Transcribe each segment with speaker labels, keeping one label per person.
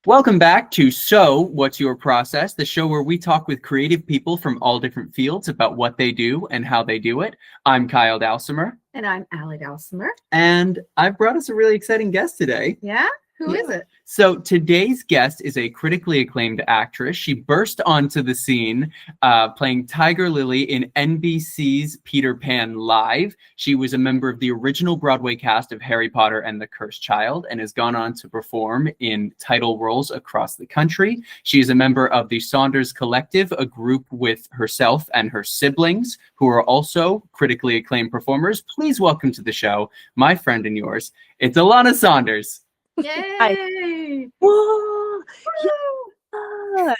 Speaker 1: Welcome back to So What's Your Process, the show where we talk with creative people from all different fields about what they do and how they do it. I'm Kyle Dowsimer.
Speaker 2: And I'm Allie Dowsimer.
Speaker 1: And I've brought us a really exciting guest today.
Speaker 2: Yeah? Who is it?
Speaker 1: So today's guest is a critically acclaimed actress. She burst onto the scene playing Tiger Lily in NBC's Peter Pan Live. She was a member of the original Broadway cast of Harry Potter and the Cursed Child and has gone on to perform in title roles across the country. She is a member of the Saunders Collective, a group with herself and her siblings who are also critically acclaimed performers. Please welcome to the show, my friend and yours, it's Alanna Saunders.
Speaker 2: Yay!
Speaker 3: Whoa!
Speaker 2: Yeah.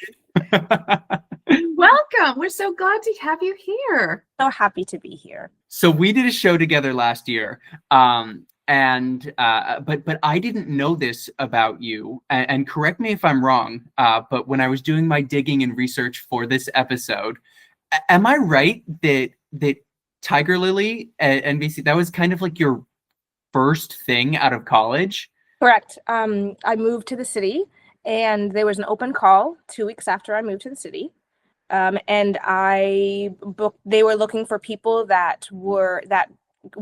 Speaker 2: Welcome. We're so glad to have you here.
Speaker 3: So happy to be here.
Speaker 1: So we did a show together last year, but I didn't know this about you. And correct me if I'm wrong, but when I was doing my digging and research for this episode, am I right that Tiger Lily at NBC, that was kind of like your first thing out of college?
Speaker 3: Correct. I moved to the city, and there was an open call 2 weeks after I moved to the city. And they were looking for people that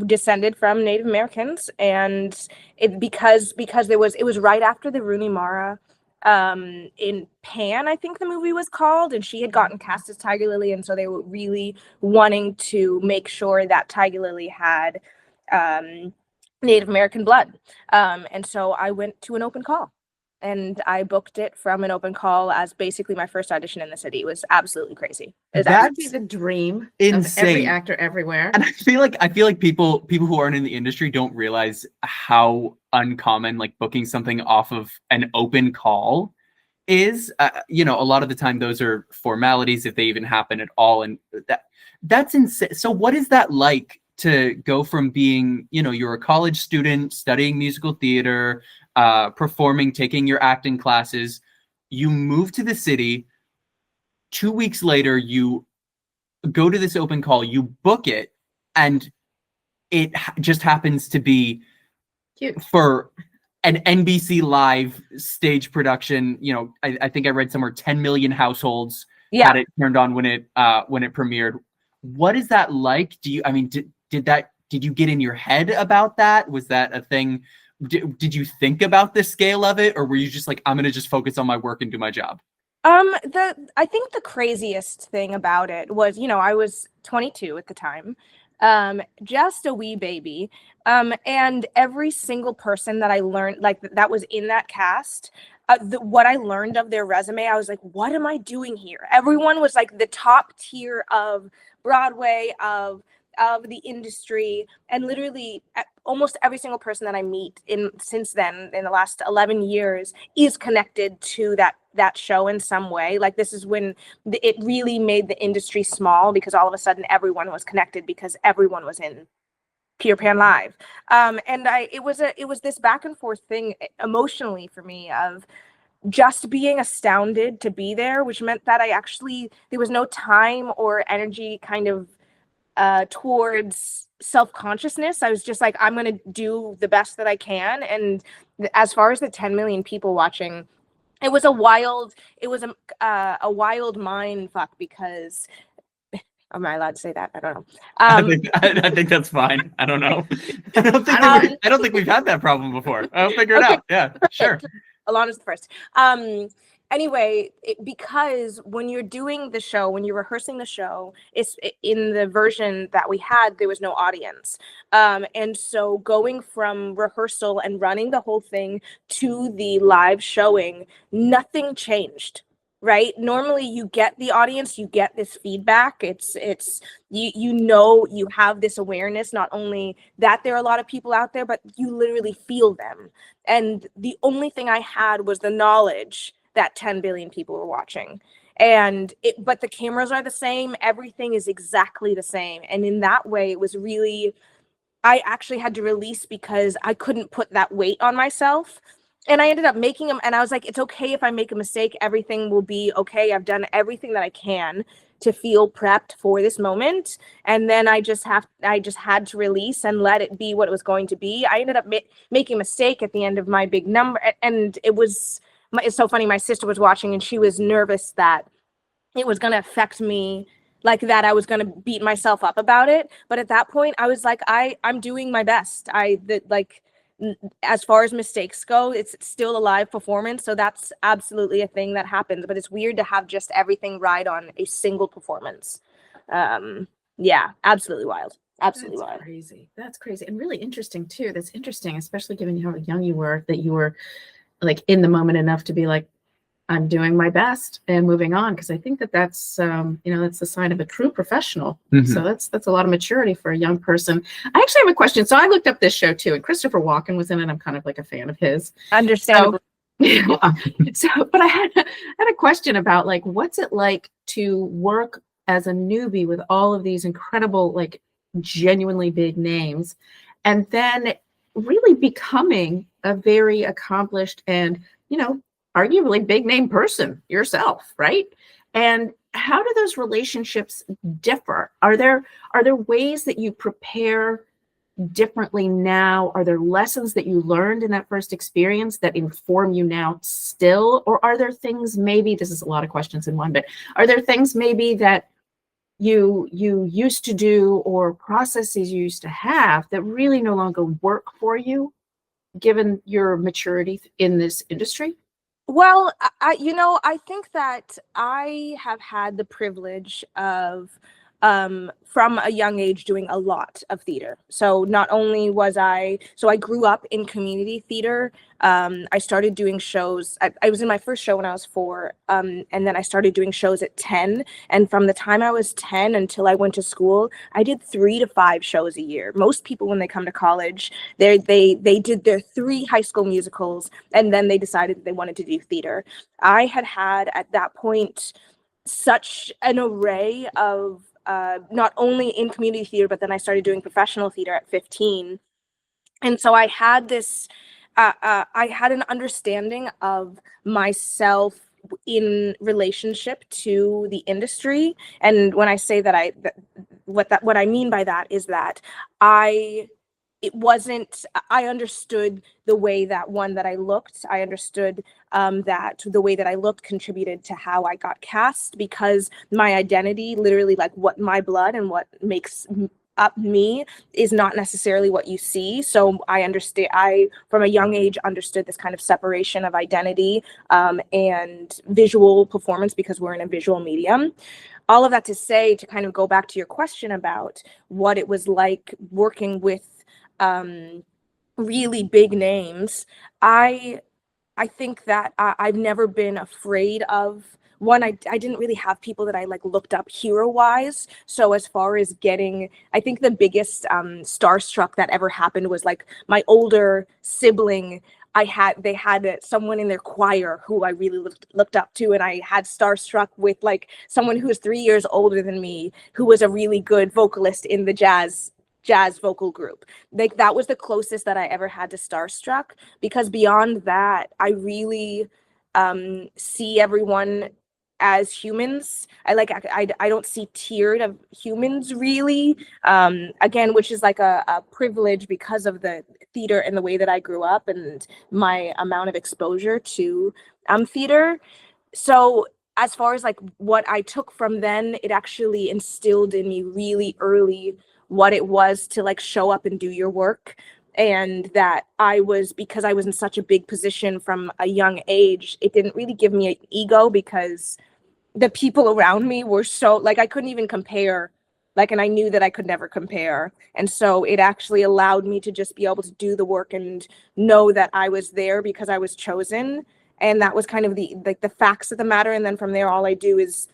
Speaker 3: descended from Native Americans, and because it was right after the Rooney Mara in Pan, I think the movie was called, and she had gotten cast as Tiger Lily, and so they were really wanting to make sure that Tiger Lily had Native American blood. And so I went to an open call, and I booked it from an open call as basically my first audition in the city. It was absolutely crazy.
Speaker 2: That would be the dream
Speaker 1: insane.
Speaker 2: Of every actor everywhere.
Speaker 1: And I feel like people who aren't in the industry don't realize how uncommon like booking something off of an open call is. A lot of the time those are formalities if they even happen at all, and that's insane. So what is that like to go from being, you're a college student studying musical theater, performing, taking your acting classes, you move to the city, 2 weeks later, you go to this open call, you book it, and it just happens to be
Speaker 2: cute
Speaker 1: for an NBC Live stage production. I think I read somewhere 10 million households had it turned on when it premiered. What is that like? Did you get in your head about that? Was that a thing? Did you think about the scale of it, or were you just like, I'm going to just focus on my work and do my job?
Speaker 3: I think the craziest thing about it was, I was 22 at the time, just a wee baby. And every single person that I learned, like that was in that cast, what I learned of their resume, I was like, what am I doing here? Everyone was like the top tier of Broadway, of the industry, and literally almost every single person that I meet since then in the last 11 years is connected to that show in some way. Like, this is when it really made the industry small, because all of a sudden everyone was connected because everyone was in Peter Pan Live. It was this back and forth thing emotionally for me of just being astounded to be there, which meant that there was no time or energy kind of towards self-consciousness. I was just like, I'm going to do the best that I can. And as far as the 10 million people watching, it was a wild mind fuck, because am I allowed to say that? I don't know.
Speaker 1: I think that's fine. I don't know. I don't think we've had that problem before. I'll figure it out. Yeah, sure.
Speaker 3: Alana's the first. Anyway, because when you're doing the show, when you're rehearsing the show, in the version that we had, there was no audience. And so going from rehearsal and running the whole thing to the live showing, nothing changed. Right? Normally you get the audience, you get this feedback. It's you have this awareness, not only that there are a lot of people out there, but you literally feel them. And the only thing I had was the knowledge that 10 billion people were watching. But the cameras are the same, everything is exactly the same. And in that way, it was really, I actually had to release because I couldn't put that weight on myself. And I ended up making them, and I was like, it's okay if I make a mistake, everything will be okay. I've done everything that I can to feel prepped for this moment. And then I just had to release and let it be what it was going to be. I ended up making a mistake at the end of my big number, and it was it's so funny. My sister was watching and she was nervous that it was going to affect me, like that I was going to beat myself up about it. But at that point I was like, I'm doing my best. As far as mistakes go, it's still a live performance. So that's absolutely a thing that happens, but it's weird to have just everything ride on a single performance. Yeah, absolutely wild. Absolutely
Speaker 2: That's
Speaker 3: wild.
Speaker 2: crazy. That's crazy. And really interesting too. That's interesting, especially given how young you were, that you were like in the moment enough to be like, I'm doing my best and moving on. Cause I think that that's, that's the sign of a true professional. So that's a lot of maturity for a young person. I actually have a question. So I looked up this show too, and Christopher Walken was in it. I'm kind of like a fan of his.
Speaker 3: Understandable.
Speaker 2: But I had a question about like, what's it like to work as a newbie with all of these incredible, like genuinely big names, and then really becoming a very accomplished and, arguably big name person yourself, right? And how do those relationships differ? Are there ways that you prepare differently now? Are there lessons that you learned in that first experience that inform you now still? Or are there things, maybe this is a lot of questions in one, but are there things maybe that you used to do or processes you used to have that really no longer work for you, given your maturity in this industry?
Speaker 3: Well, I think that I have had the privilege of, from a young age, doing a lot of theater. So not only I grew up in community theater. I started doing shows. I was in my first show when I was 4, and then I started doing shows at 10. And from the time I was 10 until I went to school, I did 3 to 5 shows a year. Most people, when they come to college, they did their 3 high school musicals, and then they decided that they wanted to do theater. I had at that point such an array of not only in community theater, but then I started doing professional theater at 15. And so I had this, I had an understanding of myself in relationship to the industry. And when I say that, what I mean by that is that I understood the way that I looked. I understood that the way that I looked contributed to how I got cast, because my identity, literally like what my blood and what makes up me, is not necessarily what you see. So I from a young age understood this kind of separation of identity and visual performance, because we're in a visual medium. All of that to say, to kind of go back to your question about what it was like working with really big names, I think that I've never been afraid of one. I didn't really have people that I like looked up hero wise. So as far as getting, I think the biggest starstruck that ever happened was like my older sibling. They had someone in their choir who I really looked up to, and I had starstruck with like someone who was 3 years older than me, who was a really good vocalist in the jazz vocal group. Like that was the closest that I ever had to starstruck, because beyond that, I really see everyone as humans. I don't see tiered of humans really, again, which is like a privilege because of the theater and the way that I grew up and my amount of exposure to theater. So as far as like what I took from then, it actually instilled in me really early what it was to like show up and do your work. And that because I was in such a big position from a young age, it didn't really give me an ego, because the people around me were so like, I couldn't even compare, like, and I knew that I could never compare. And so it actually allowed me to just be able to do the work and know that I was there because I was chosen. And that was kind of the facts of the matter. And then from there, all I do is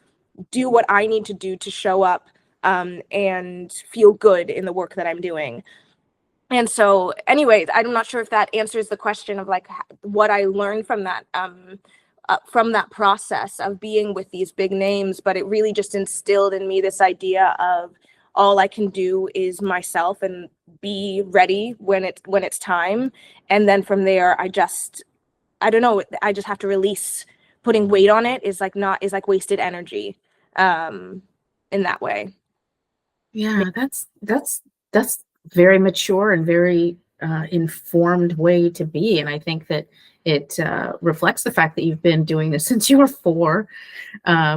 Speaker 3: do what I need to do to show up and feel good in the work that I'm doing. And so anyways, I'm not sure if that answers the question of like what I learned from that process of being with these big names, but it really just instilled in me this idea of all I can do is myself and be ready when it's time. And then from there, I don't know, I just have to release. Putting weight on it is like wasted energy in that way.
Speaker 2: Yeah, that's very mature and very informed way to be. And I think that it reflects the fact that you've been doing this since you were 4.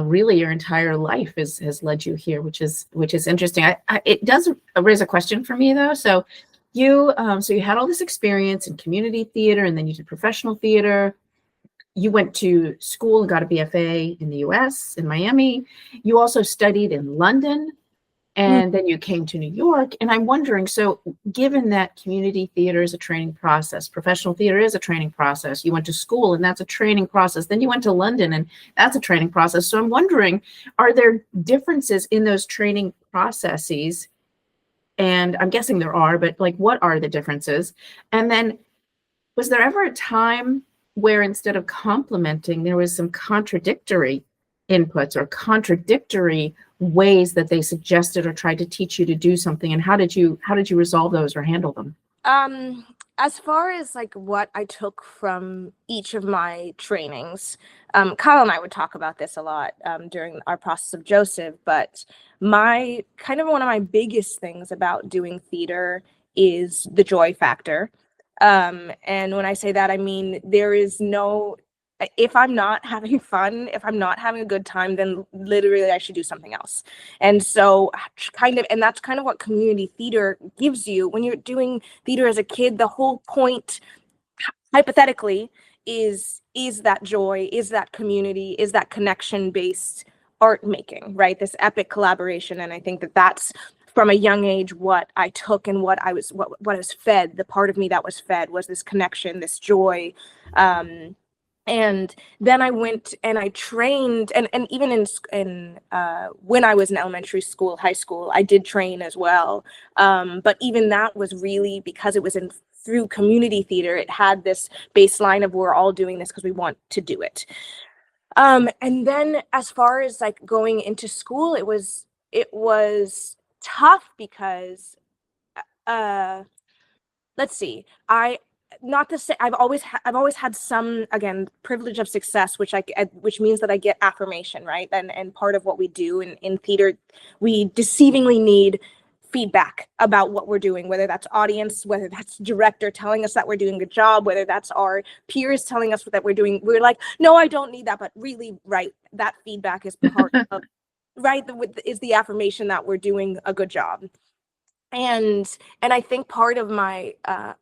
Speaker 2: Really, your entire life has led you here, which is interesting. It does raise a question for me though. So you had all this experience in community theater, and then you did professional theater. You went to school and got a BFA in the US, in Miami. You also studied in London, and then you came to New York. And I'm wondering, so given that community theater is a training process, professional theater is a training process, you went to school and that's a training process, then you went to London and that's a training process. So I'm wondering, are there differences in those training processes? And I'm guessing there are, but like, what are the differences? And then was there ever a time where instead of complimenting, there was some contradictory inputs or contradictory ways that they suggested or tried to teach you to do something? And how did you resolve those or handle them?
Speaker 3: As far as like what I took from each of my trainings, Kyle and I would talk about this a lot during our process of Joseph, but my kind of one of my biggest things about doing theater is the joy factor. And when I say that, I mean, there is no, if I'm not having fun, if I'm not having a good time, then literally I should do something else. And so and that's kind of what community theater gives you. When you're doing theater as a kid, the whole point, hypothetically, is that joy, is that community, is that connection-based art making, right? This epic collaboration. And I think that that's from a young age what I took and what I was fed. The part of me that was fed was this connection, this joy. And then I went and I trained, and even in when I was in elementary school, high school, I did train as well. But even that was really because it was through community theater. It had this baseline of we're all doing this because we want to do it. And then as far as like going into school, it was tough because let's see, I've always had some, again, privilege of success, which means that I get affirmation, right? And part of what we do in theater, we deceivingly need feedback about what we're doing, whether that's audience, whether that's director telling us that we're doing a good job, whether that's our peers telling us that we're like, no, I don't need that, but really, right, that feedback is part of, right, is the affirmation that we're doing a good job. And I think part of my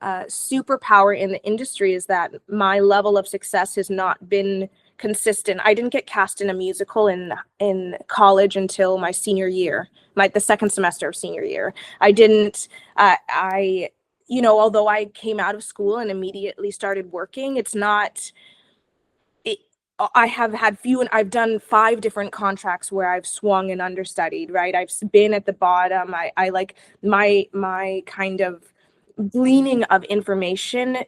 Speaker 3: superpower in the industry is that my level of success has not been consistent. I didn't get cast in a musical in college until my senior year, the second semester of senior year. I didn't. Although I came out of school and immediately started working, it's not. I have had and I've done 5 different contracts where I've swung and understudied, right? I've been at the bottom. I like my kind of gleaning of information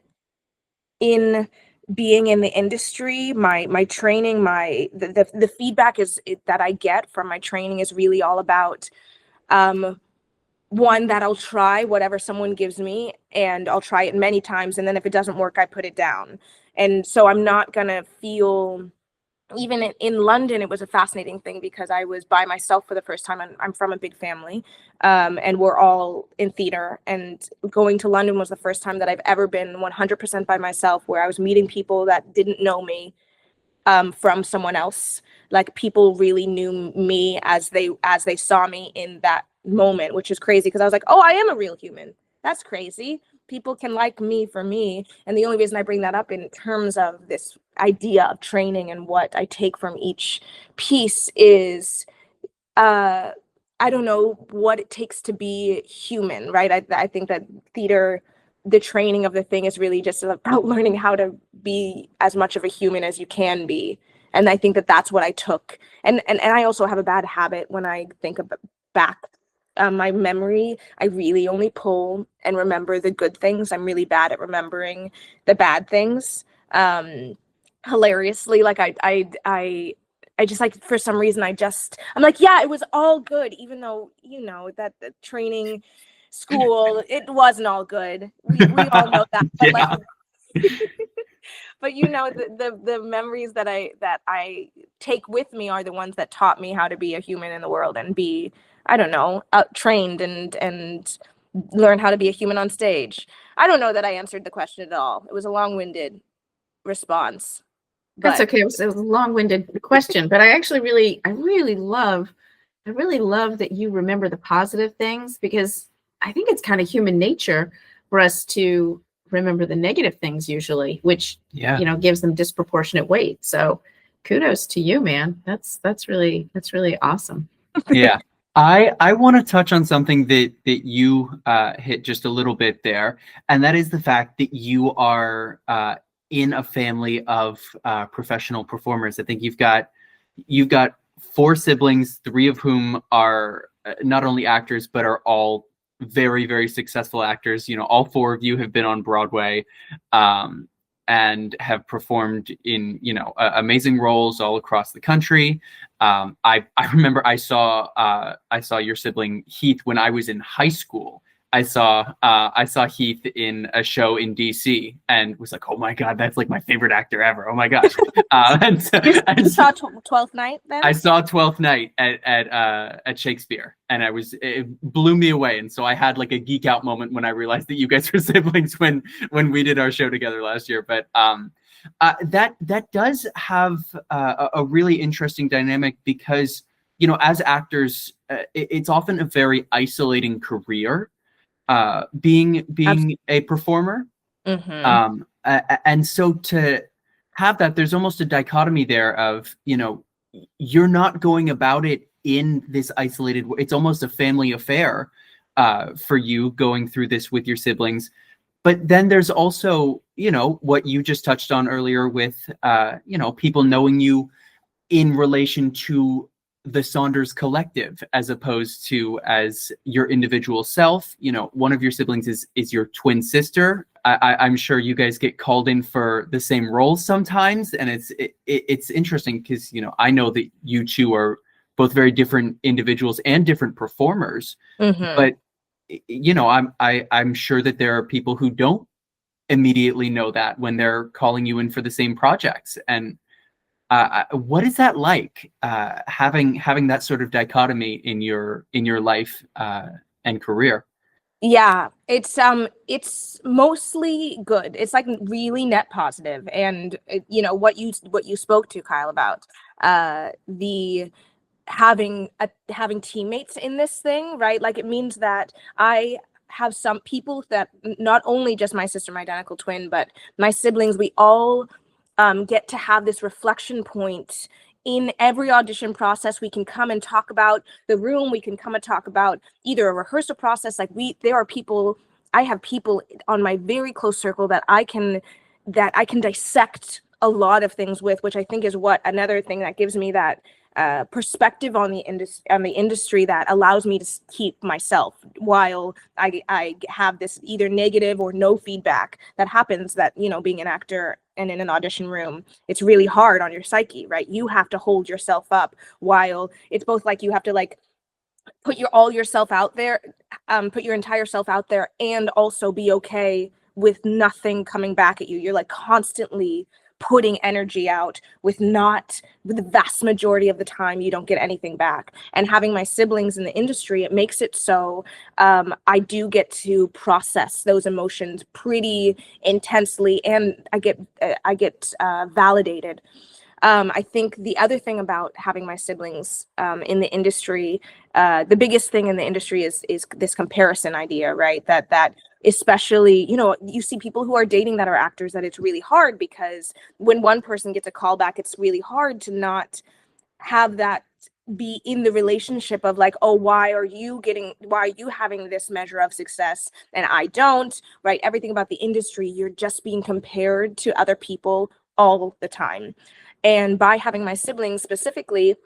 Speaker 3: in being in the industry, my training, the feedback that I get from my training is really all about, one, that I'll try whatever someone gives me, and I'll try it many times. And then if it doesn't work, I put it down. And so I'm not going to feel, even in London, it was a fascinating thing because I was by myself for the first time. I'm from a big family, and we're all in theater. And going to London was the first time that I've ever been 100% by myself, where I was meeting people that didn't know me from someone else. Like, people really knew me as they saw me in that moment, which is crazy because I was like, oh, I am a real human. That's crazy. People can like me for me. And the only reason I bring that up in terms of this idea of training and what I take from each piece is, I don't know what it takes to be human, right? I think that theater, the training of the thing is really just about learning how to be as much of a human as you can be. And I think that that's what I took. And I also have a bad habit when I think back. My memory, I really only pull and remember the good things. I'm really bad at remembering the bad things. Hilariously, like I just, like, for some reason, I'm like, yeah, it was all good, even though, that the training school, it wasn't all good. We all know that. But
Speaker 1: Yeah.
Speaker 3: but the memories that I take with me are the ones that taught me how to be a human in the world and be, I don't know, trained and learn how to be a human on stage. I don't know that I answered the question at all. It was a long-winded response.
Speaker 2: That's
Speaker 3: But
Speaker 2: okay. It was a long-winded question, but I really love that you remember the positive things, because I think it's kind of human nature for us to remember the negative things usually, which gives them disproportionate weight. So kudos to you, man. That's really awesome.
Speaker 1: Yeah. I want to touch on something that you hit just a little bit there, and that is the fact that you are in a family of professional performers. I think you've got 4 siblings, 3 of whom are not only actors but are all very, very successful actors. All 4 of you have been on Broadway and have performed in amazing roles all across the country. I remember I saw your sibling Heath when I was in high school. I saw Heath in a show in DC and was like, oh my God, that's like my favorite actor ever. Oh my gosh.
Speaker 3: You saw Twelfth Night then?
Speaker 1: I saw Twelfth Night at Shakespeare, and it blew me away. And so I had like a geek out moment when I realized that you guys were siblings when we did our show together last year. But that does have a really interesting dynamic, because as actors, it's often a very isolating career. Being a performer.
Speaker 3: Mm-hmm.
Speaker 1: And so to have that, there's almost a dichotomy there of, you're not going about it in this isolated way. It's almost a family affair for you going through this with your siblings. But then there's also, what you just touched on earlier with, people knowing you in relation to the Saunders collective, as opposed to as your individual self. One of your siblings is your twin sister. I'm sure you guys get called in for the same roles sometimes, and it's interesting because I know that you two are both very different individuals and different performers.
Speaker 3: Mm-hmm.
Speaker 1: But I'm sure that there are people who don't immediately know that when they're calling you in for the same projects. And what is that like, having that sort of dichotomy in your life and career?
Speaker 3: Yeah, it's mostly good. It's like really net positive, and what you spoke to, Kyle, about the having teammates in this thing, right? Like, it means that I have some people that, not only just my sister, my identical twin, but my siblings, we all get to have this reflection point in every audition process. We can come and talk about the room. We can come and talk about either a rehearsal process. Like, I have people on my very close circle that I can dissect a lot of things with, which I think is another thing that gives me that perspective on the industry that allows me to keep myself while I have this either negative or no feedback that happens. That being an actor and in an audition room, it's really hard on your psyche, right? You have to hold yourself up, while it's both like you have to like put your entire self out there, and also be okay with nothing coming back at you. You're like constantly putting energy out with the vast majority of the time you don't get anything back. And having my siblings in the industry, it makes it so I do get to process those emotions pretty intensely, and I get validated. I think the other thing about having my siblings in the industry, the biggest thing in the industry is this comparison idea, right? That especially, you see people who are dating that are actors, that it's really hard, because when one person gets a call back, it's really hard to not have that be in the relationship of like, oh, why are you having this measure of success and I don't, right? Everything about the industry, you're just being compared to other people all the time. And by having my siblings, specifically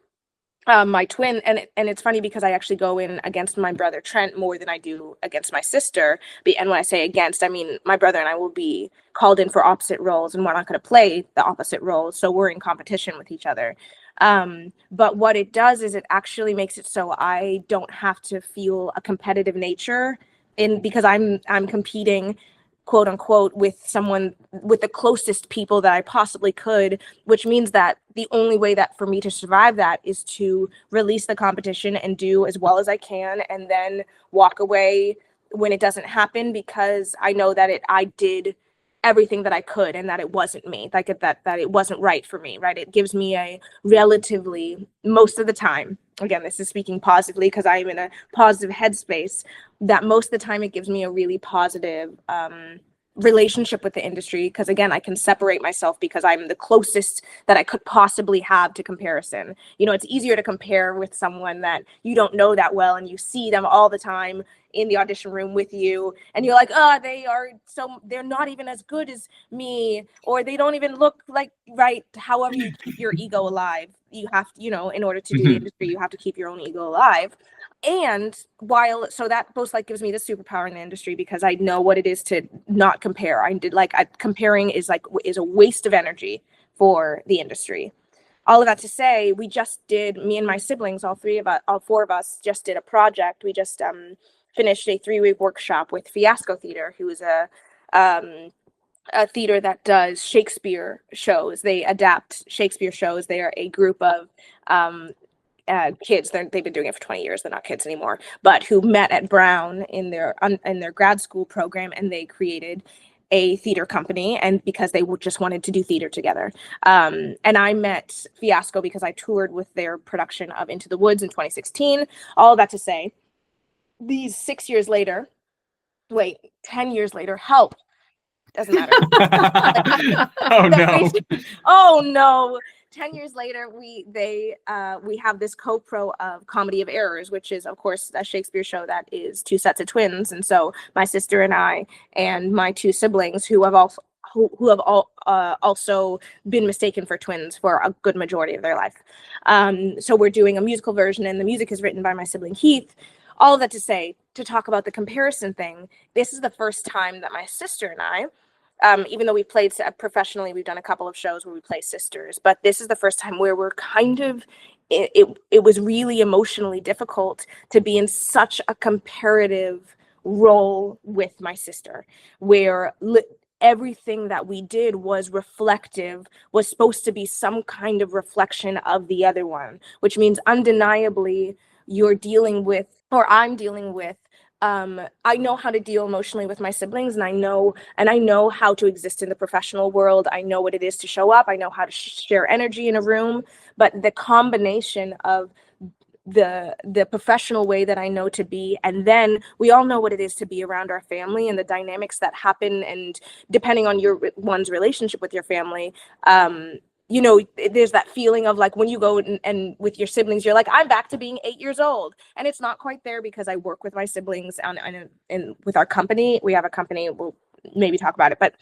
Speaker 3: my twin, and it's funny because I actually go in against my brother Trent more than I do against my sister. And when I say against, I mean my brother and I will be called in for opposite roles, and we're not going to play the opposite roles, so we're in competition with each other. But what it does is it actually makes it so I don't have to feel a competitive nature because I'm competing, quote unquote, with the closest people that I possibly could, which means that the only way that for me to survive that is to release the competition and do as well as I can, and then walk away when it doesn't happen, because I know that I did everything that I could, and that it wasn't me, like that it wasn't right for me, right? It gives me a relatively, most of the time, again, this is speaking positively because I'm in a positive headspace, that most of the time it gives me a really positive relationship with the industry, because again, I can separate myself because I'm the closest that I could possibly have to comparison. You know, it's easier to compare with someone that you don't know that well and you see them all the time in the audition room with you, and you're like, oh, they're not even as good as me, or they don't even look like right. However, you keep your ego alive. You have to, in order to do the industry, you have to keep your own ego alive. And so that most like gives me the superpower in the industry, because I know what it is to not compare. Comparing is a waste of energy for the industry. All of that to say, me and my siblings, all four of us just did a project. We just finished a 3-week workshop with Fiasco Theater, who is a theater that does Shakespeare shows. They adapt Shakespeare shows. They are a group of kids. They've been doing it for 20 years. They're not kids anymore, but who met at Brown in their grad school program, and they created a theater company, and because they just wanted to do theater together. And I met Fiasco because I toured with their production of Into the Woods in 2016. All of that to say, these 10 years later, help, doesn't matter.
Speaker 1: Oh no.
Speaker 3: Oh no. 10 years later, we have this co-pro of Comedy of Errors, which is, of course, a Shakespeare show that is two sets of twins. And so my sister and I and my two siblings, who have also been mistaken for twins for a good majority of their life. So we're doing a musical version, and the music is written by my sibling Heath. All of that to say, to talk about the comparison thing, this is the first time that my sister and I, even though we played professionally, we've done a couple of shows where we play sisters, but this is the first time where we're kind of, it was really emotionally difficult to be in such a comparative role with my sister, where everything that we did was supposed to be some kind of reflection of the other one, which means undeniably I'm dealing with, I know how to deal emotionally with my siblings, and I know how to exist in the professional world. I know what it is to show up. I know how to share energy in a room, but the combination of the professional way that I know to be, and then we all know what it is to be around our family and the dynamics that happen, and depending on one's relationship with your family, there's that feeling of like when you go and with your siblings, you're like, I'm back to being 8 years old, and it's not quite there, because I work with my siblings and with our company. We have a company, we'll maybe talk about it, but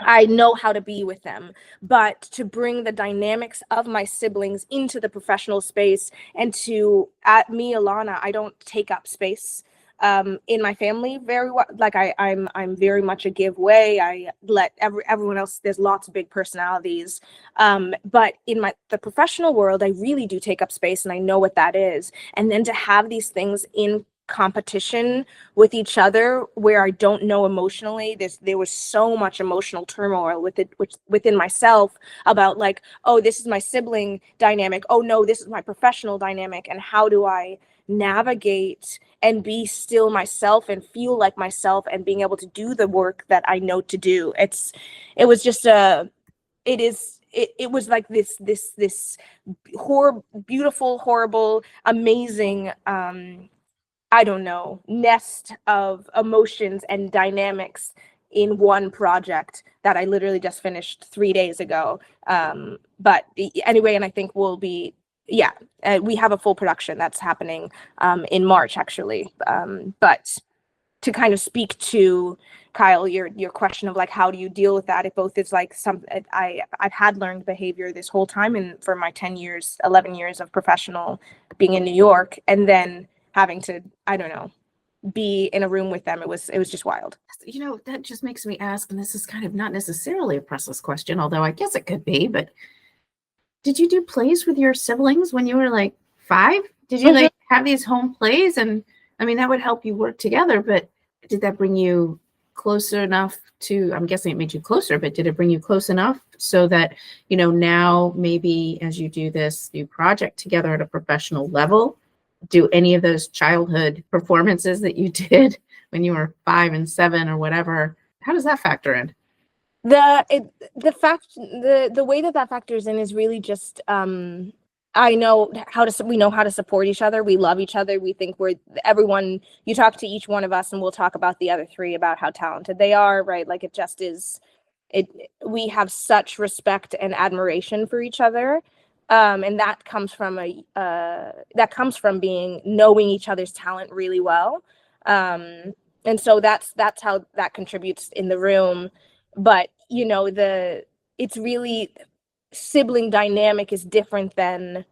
Speaker 3: I know how to be with them. But to bring the dynamics of my siblings into the professional space, and me, Alanna, I don't take up space in my family very well. Like I'm very much a give way. I let everyone else. There's lots of big personalities, but in the professional world, I really do take up space, and I know what that is. And then to have these things in competition with each other, where I don't know emotionally, there was so much emotional turmoil within myself about like, oh, this is my sibling dynamic. Oh no, this is my professional dynamic, and how do I navigate and be still myself and feel like myself and being able to do the work that I know to do. It was like this beautiful, horrible, amazing, I don't know, nest of emotions and dynamics in one project that I literally just finished 3 days ago. But anyway, and I think we have a full production that's happening in March, actually. But to kind of speak to Kyle, your question of like, how do you deal with that? It both is like I've had learned behavior this whole time, and for my 11 years of professional being in New York, and then having to, I don't know, be in a room with them. It was just wild.
Speaker 2: That just makes me ask, and this is kind of not necessarily a Pressless question, although I guess it could be, but did you do plays with your siblings when you were like 5? Did you like have these home plays? And I mean, that would help you work together, but did that bring you closer enough to, I'm guessing it made you closer, but did it bring you close enough so that, now maybe as you do this new project together at a professional level, do any of those childhood performances that you did when you were 5 and 7 or whatever. How does that factor in?
Speaker 3: The way that factors in is really just we know how to support each other. We love each other. We think everyone. You talk to each one of us, and we'll talk about the other 3 about how talented they are, right? Like it just is. We have such respect and admiration for each other, and that comes from knowing each other's talent really well, and so that's how that contributes in the room. But it's really, sibling dynamic is different than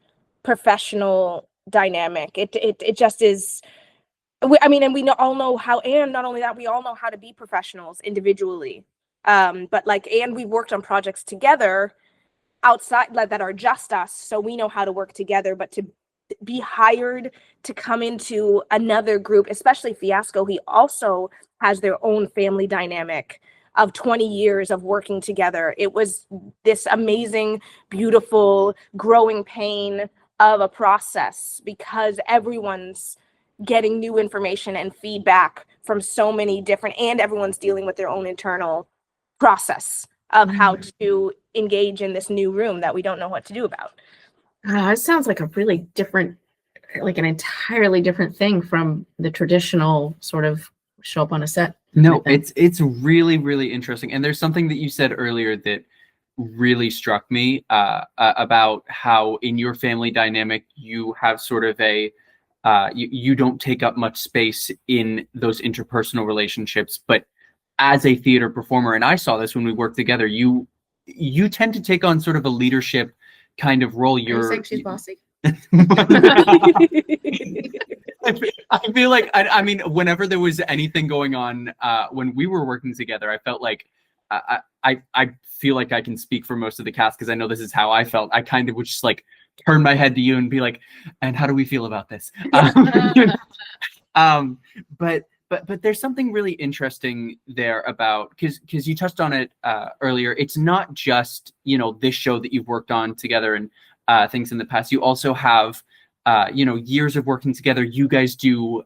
Speaker 3: professional dynamic. It just is. And we all know how, and not only that, we all know how to be professionals individually. But and we've worked on projects together outside that are just us, so we know how to work together. But to be hired to come into another group, especially Fiasco, he also has their own family dynamic of 20 years of working together. It was this amazing, beautiful, growing pain of a process because everyone's getting new information and feedback from so many different, and everyone's dealing with their own internal process of how to engage in this new room that we don't know what to do about.
Speaker 2: It sounds like a really different, like an entirely different thing from the traditional sort of show up on a set.
Speaker 1: No, it's really, really interesting. And there's something that you said earlier that really struck me about how in your family dynamic, you have sort of you don't take up much space in those interpersonal relationships, but as a theater performer, and I saw this when we worked together, you tend to take on sort of a leadership kind of role.
Speaker 2: Are you saying she's bossy?
Speaker 1: I feel like I mean, whenever there was anything going on when we were working together, I felt like I feel like I can speak for most of the cast because I know this is how I felt. I kind of would just like turn my head to you and be like, and how do we feel about this? But there's something really interesting there about because you touched on it earlier. It's not just this show that you've worked on together and things in the past. You also have years of working together. You guys do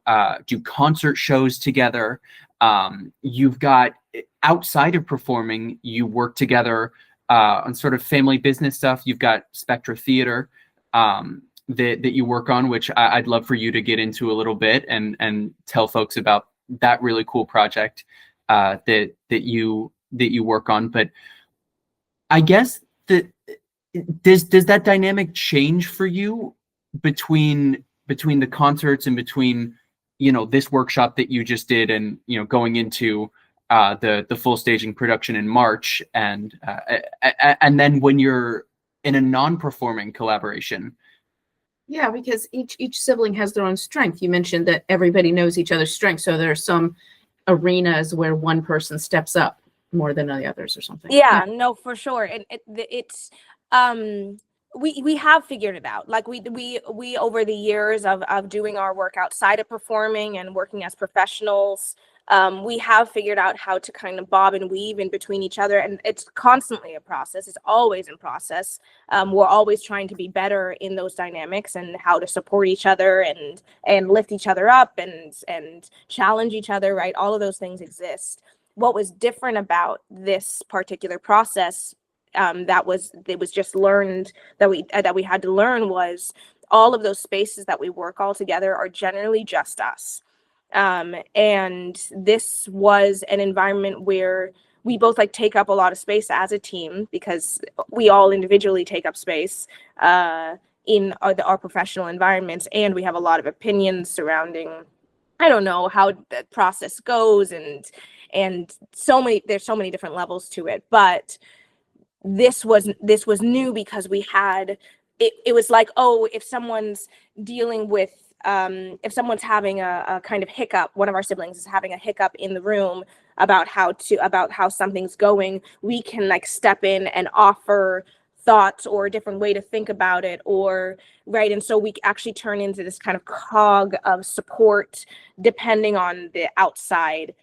Speaker 1: concert shows together. You've got, outside of performing, you work together on sort of family business stuff. You've got Spectra Theater that you work on, which I'd love for you to get into a little bit and tell folks about that really cool project that you work on. But I guess that does that dynamic change for you between the concerts and between this workshop that you just did and going into the full staging production in March and then when you're in a non-performing collaboration?
Speaker 2: Yeah, because each sibling has their own strength. You mentioned that everybody knows each other's strengths, so there are some arenas where one person steps up more than the others or something.
Speaker 3: Yeah, no, for sure. And it's we have figured it out. Like we over the years of doing our work outside of performing and working as professionals, we have figured out how to kind of bob and weave in between each other, and it's constantly a process. It's always in process. We're always trying to be better in those dynamics and how to support each other and lift each other up and challenge each other, right? All of those things exist. What was different about this particular process it was just learned that we had to learn was all of those spaces that we work all together are generally just us. And this was an environment where we both take up a lot of space as a team because we all individually take up space in our professional environments, and we have a lot of opinions surrounding, I don't know, how the process goes and there's so many different levels to it. But this was new because we had it was like, oh, if someone's dealing with if someone's having a kind of hiccup, one of our siblings is having a hiccup in the room about how something's going, we can step in and offer thoughts or a different way to think about it, or right. And so we actually turn into this kind of cog of support depending on the outside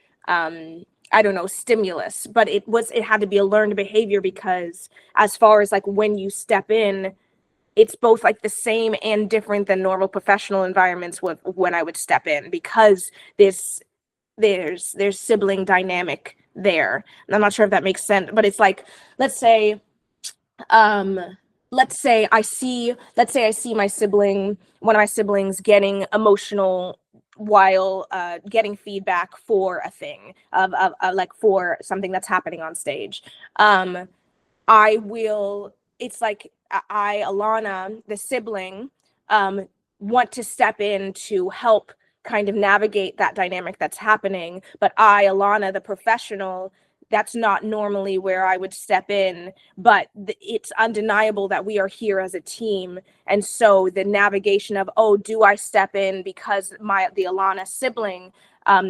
Speaker 3: I don't know, stimulus. But it had to be a learned behavior because as far as when you step in, it's both the same and different than normal professional environments when I would step in, because there's sibling dynamic there. And I'm not sure if that makes sense, but it's like, let's say I see my sibling, one of my siblings, getting emotional while getting feedback for a thing of like for something that's happening on stage. I will, it's like Alanna, the sibling, want to step in to help kind of navigate that dynamic that's happening. But Alanna, the professional, that's not normally where I would step in, but it's undeniable that we are here as a team. And so the navigation of, oh, do I step in because the Alanna sibling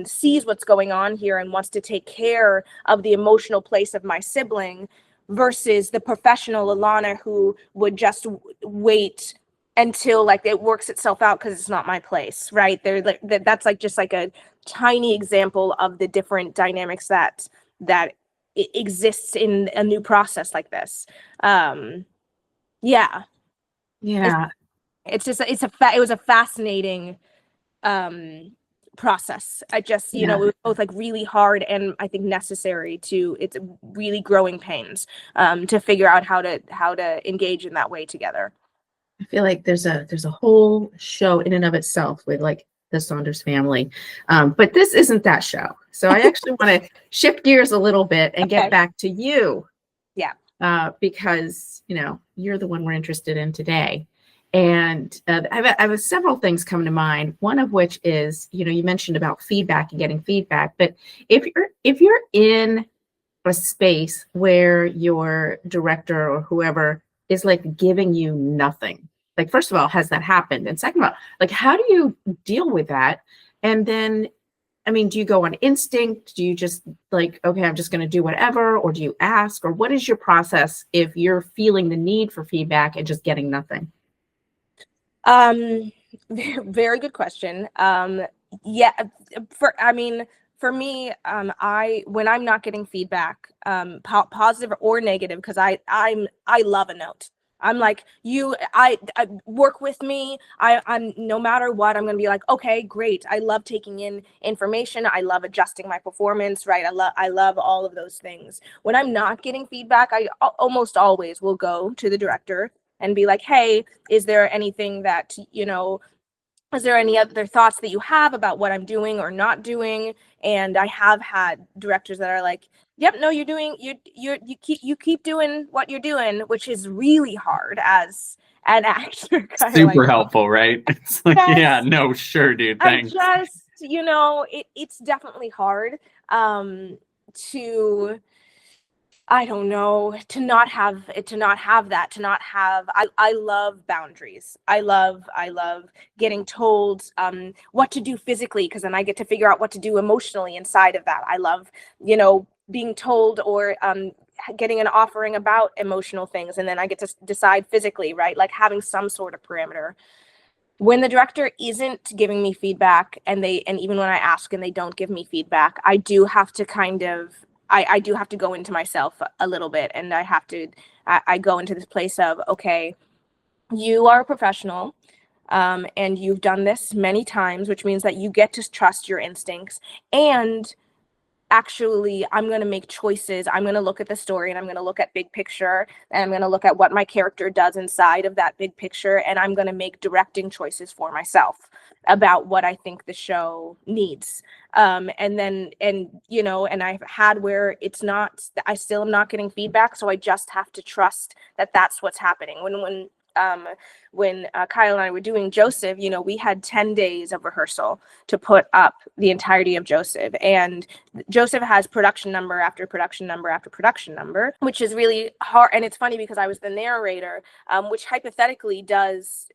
Speaker 3: sees what's going on here and wants to take care of the emotional place of my sibling, versus the professional Alanna who would just wait until like it works itself out because it's not my place, right? That's like just like a tiny example of the different dynamics that exists in a new process like this. Yeah. It's just it was a fascinating process. I just, it was both like really hard and I think necessary it's really growing pains to figure out how to engage in that way together.
Speaker 2: I feel like there's a whole show in and of itself with like the Saunders family, but this isn't that show. So I actually want to shift gears a little bit and get back to you.
Speaker 3: Yeah.
Speaker 2: Because you're the one we're interested in today. And I have several things come to mind. One of which is, you mentioned about feedback and getting feedback. But if you're in a space where your director or whoever is like giving you nothing, like, first of all, has that happened? And second of all, like, how do you deal with that? And then, I mean, do you go on instinct? Do you just like, okay, I'm just going to do whatever? Or do you ask? Or what is your process if you're feeling the need for feedback and just getting nothing?
Speaker 3: Very good question. Yeah, for me, when I'm not getting feedback, positive or negative, because I love a note. I'm like, I work with me. I'm no matter what, I'm going to be like, okay, great. I love taking in information. I love adjusting my performance, right? I love all of those things. When I'm not getting feedback, I almost always will go to the director and be like, hey, is there anything that, is there any other thoughts that you have about what I'm doing or not doing? And I have had directors that are like, yep, no, you keep doing what you're doing, which is really hard as an actor.
Speaker 1: Super helpful, right? It's like, yes. Yeah, no, sure, dude, thanks.
Speaker 3: It's definitely hard to, I don't know, to not have that. I love boundaries. I love getting told what to do physically, because then I get to figure out what to do emotionally inside of that. I love, being told or getting an offering about emotional things, and then I get to decide physically, right? Like having some sort of parameter. When the director isn't giving me feedback, and even when I ask and they don't give me feedback, I do have to I do have to go into myself a little bit, and I go into this place of, okay, you are a professional, and you've done this many times, which means that you get to trust your instincts. And actually, I'm going to make choices. I'm going to look at the story, and I'm going to look at big picture, and I'm going to look at what my character does inside of that big picture. And I'm going to make directing choices for myself about what I think the show needs. And I've had where I still am not getting feedback. So I just have to trust that that's what's happening. When Kyle and I were doing Joseph, we had 10 days of rehearsal to put up the entirety of Joseph. And Joseph has production number after production number after production number, which is really hard. And it's funny because I was the narrator, which hypothetically does,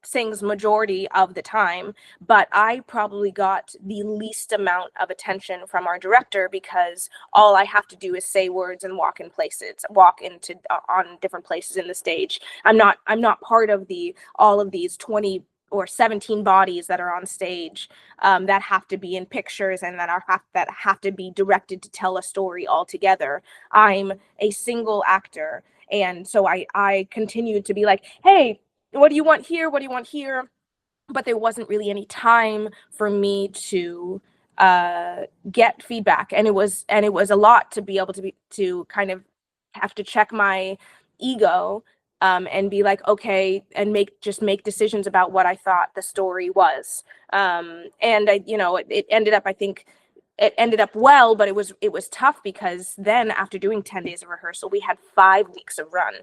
Speaker 3: sings majority of the time, but I probably got the least amount of attention from our director, because all I have to do is say words and walk into on different places in the stage. I'm not part of all of these 20 or 17 bodies that are on stage that have to be in pictures and that have to be directed to tell a story altogether. I'm a single actor. And so I continued to be like, hey, what do you want here? What do you want here? But there wasn't really any time for me to get feedback, and it was a lot to be able to kind of have to check my ego, and be like, okay, and make decisions about what I thought the story was. And it ended up, I think it ended up well, but it was tough, because then after doing 10 days of rehearsal, we had 5 weeks of run.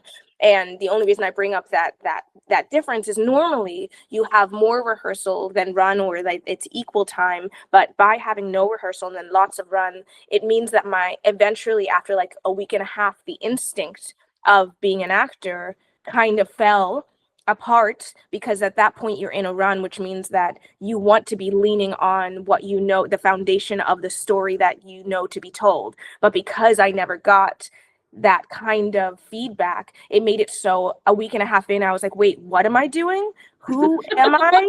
Speaker 3: And the only reason I bring up that difference is normally you have more rehearsal than run, or like it's equal time. But by having no rehearsal and then lots of run, it means that eventually after like a week and a half, the instinct of being an actor kind of fell apart, because at that point you're in a run, which means that you want to be leaning on what you know, the foundation of the story that you know to be told. But because I never got that kind of feedback, it made it so a week and a half in, I was like, wait, what am I doing? Who am I?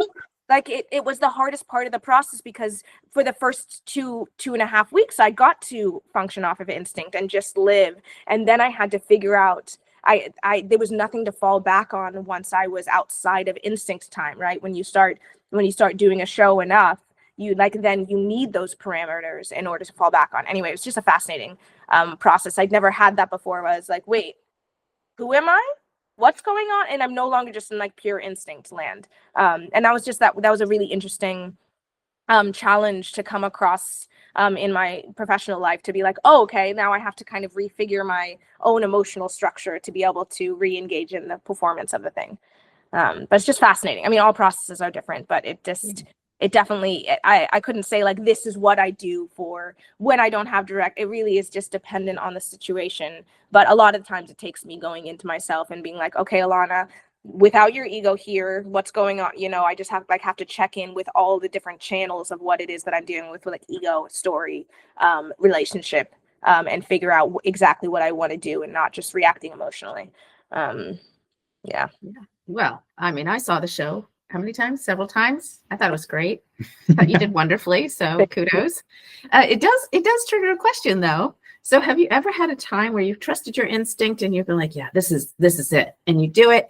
Speaker 3: Like it was the hardest part of the process, because for the first two and a half weeks, I got to function off of instinct and just live. And then I had to figure out, there was nothing to fall back on once I was outside of instinct time, right? When you start doing a show enough, then you need those parameters in order to fall back on. Anyway, it's just a fascinating process. I'd never had that before. I was like, wait, who am I? What's going on? And I'm no longer just in like pure instinct land. And that was just that was a really interesting challenge to come across in my professional life, to be like, oh, okay, now I have to kind of refigure my own emotional structure to be able to re-engage in the performance of the thing. But it's just fascinating. I mean, all processes are different, but it definitely, I couldn't say like, this is what I do for when I don't have direct. It really is just dependent on the situation. But a lot of times it takes me going into myself and being like, okay, Alanna, without your ego here, what's going on? I just have to check in with all the different channels of what it is that I'm dealing with like ego, story, relationship, and figure out exactly what I want to do, and not just reacting emotionally. Yeah.
Speaker 2: Well, I mean, I saw the show how many times? Several times. I thought it was great. I thought you did wonderfully. So kudos. It does trigger a question though. So have you ever had a time where you've trusted your instinct and you've been like, yeah, this is it, and you do it,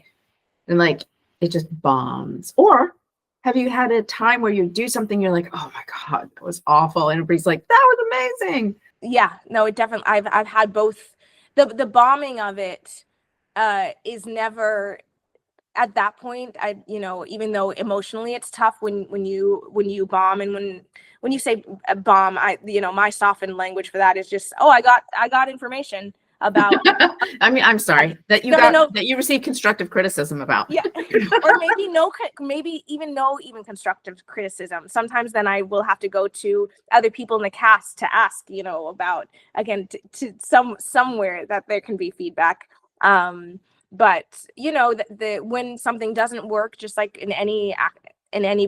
Speaker 2: and like it just bombs? Or have you had a time where you do something, you're like, oh my God, that was awful, and everybody's like, that was amazing?
Speaker 3: Yeah, no, it definitely. I've had both. The bombing of it is never. At that point, even though emotionally it's tough when you bomb, and when you say bomb, my softened language for that is just, oh, I got information about.
Speaker 2: I mean, I'm sorry that you that you received constructive criticism about.
Speaker 3: Yeah, or maybe even constructive criticism. Sometimes then I will have to go to other people in the cast to ask, about, again, to somewhere that there can be feedback. But when something doesn't work, just like in any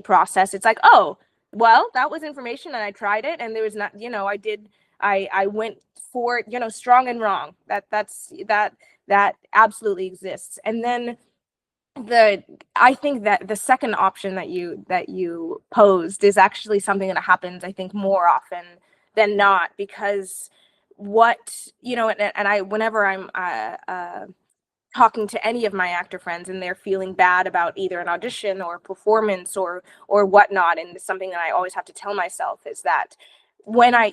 Speaker 3: process, it's like, oh, well, that was information and I tried it, and there was not, I went for it, strong and wrong. That absolutely exists. And then I think that the second option that you posed is actually something that happens, I think, more often than not, because whenever I'm talking to any of my actor friends and they're feeling bad about either an audition or performance or whatnot, and it's something that I always have to tell myself is that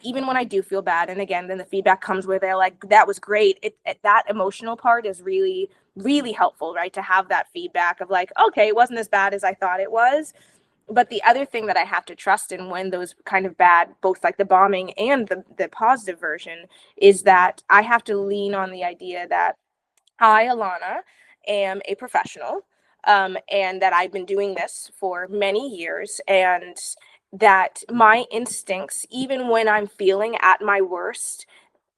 Speaker 3: even when I do feel bad, and again, then the feedback comes where they're like, that was great. That emotional part is really, really helpful, right? To have that feedback of like, okay, it wasn't as bad as I thought it was. But the other thing that I have to trust in when those kind of bad, both like the bombing and the positive version, is that I have to lean on the idea that I, Alanna, am a professional, and that I've been doing this for many years, and that my instincts, even when I'm feeling at my worst,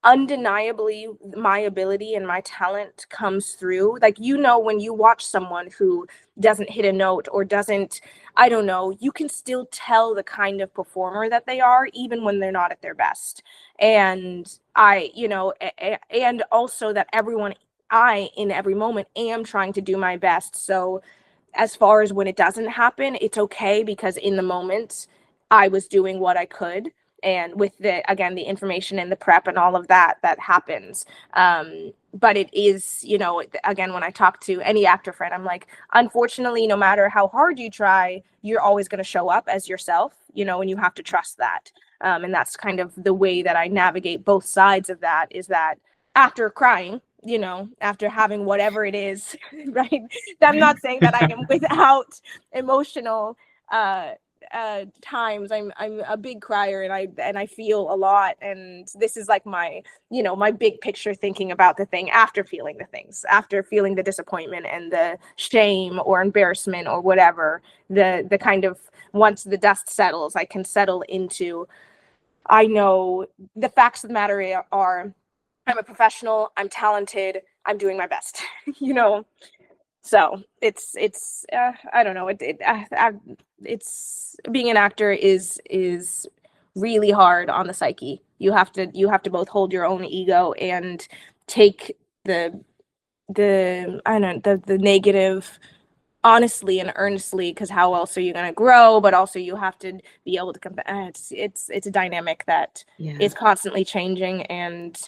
Speaker 3: undeniably my ability and my talent comes through. Like, when you watch someone who doesn't hit a note or doesn't, I don't know, you can still tell the kind of performer that they are, even when they're not at their best. And and also that in every moment am trying to do my best. So as far as when it doesn't happen, it's okay, because in the moment I was doing what I could. And with the information and the prep and all of that happens. But it is, again, when I talk to any actor friend, I'm like, unfortunately, no matter how hard you try, you're always going to show up as yourself, and you have to trust that. And that's kind of the way that I navigate both sides of that, is that after crying, after having whatever it is, right? I'm not saying that I am without emotional times. I'm a big crier, and I feel a lot. And this is like my, my big picture thinking about the thing after feeling the things, after feeling the disappointment and the shame or embarrassment or whatever, the kind of, once the dust settles, I can settle into, I know the facts of the matter are, I'm a professional, I'm talented, I'm doing my best, So it's I don't know, it's being an actor is really hard on the psyche. You have to both hold your own ego and take the I don't know, the negative honestly and earnestly, because how else are you going to grow? But also you have to be able to it's a dynamic that is constantly changing and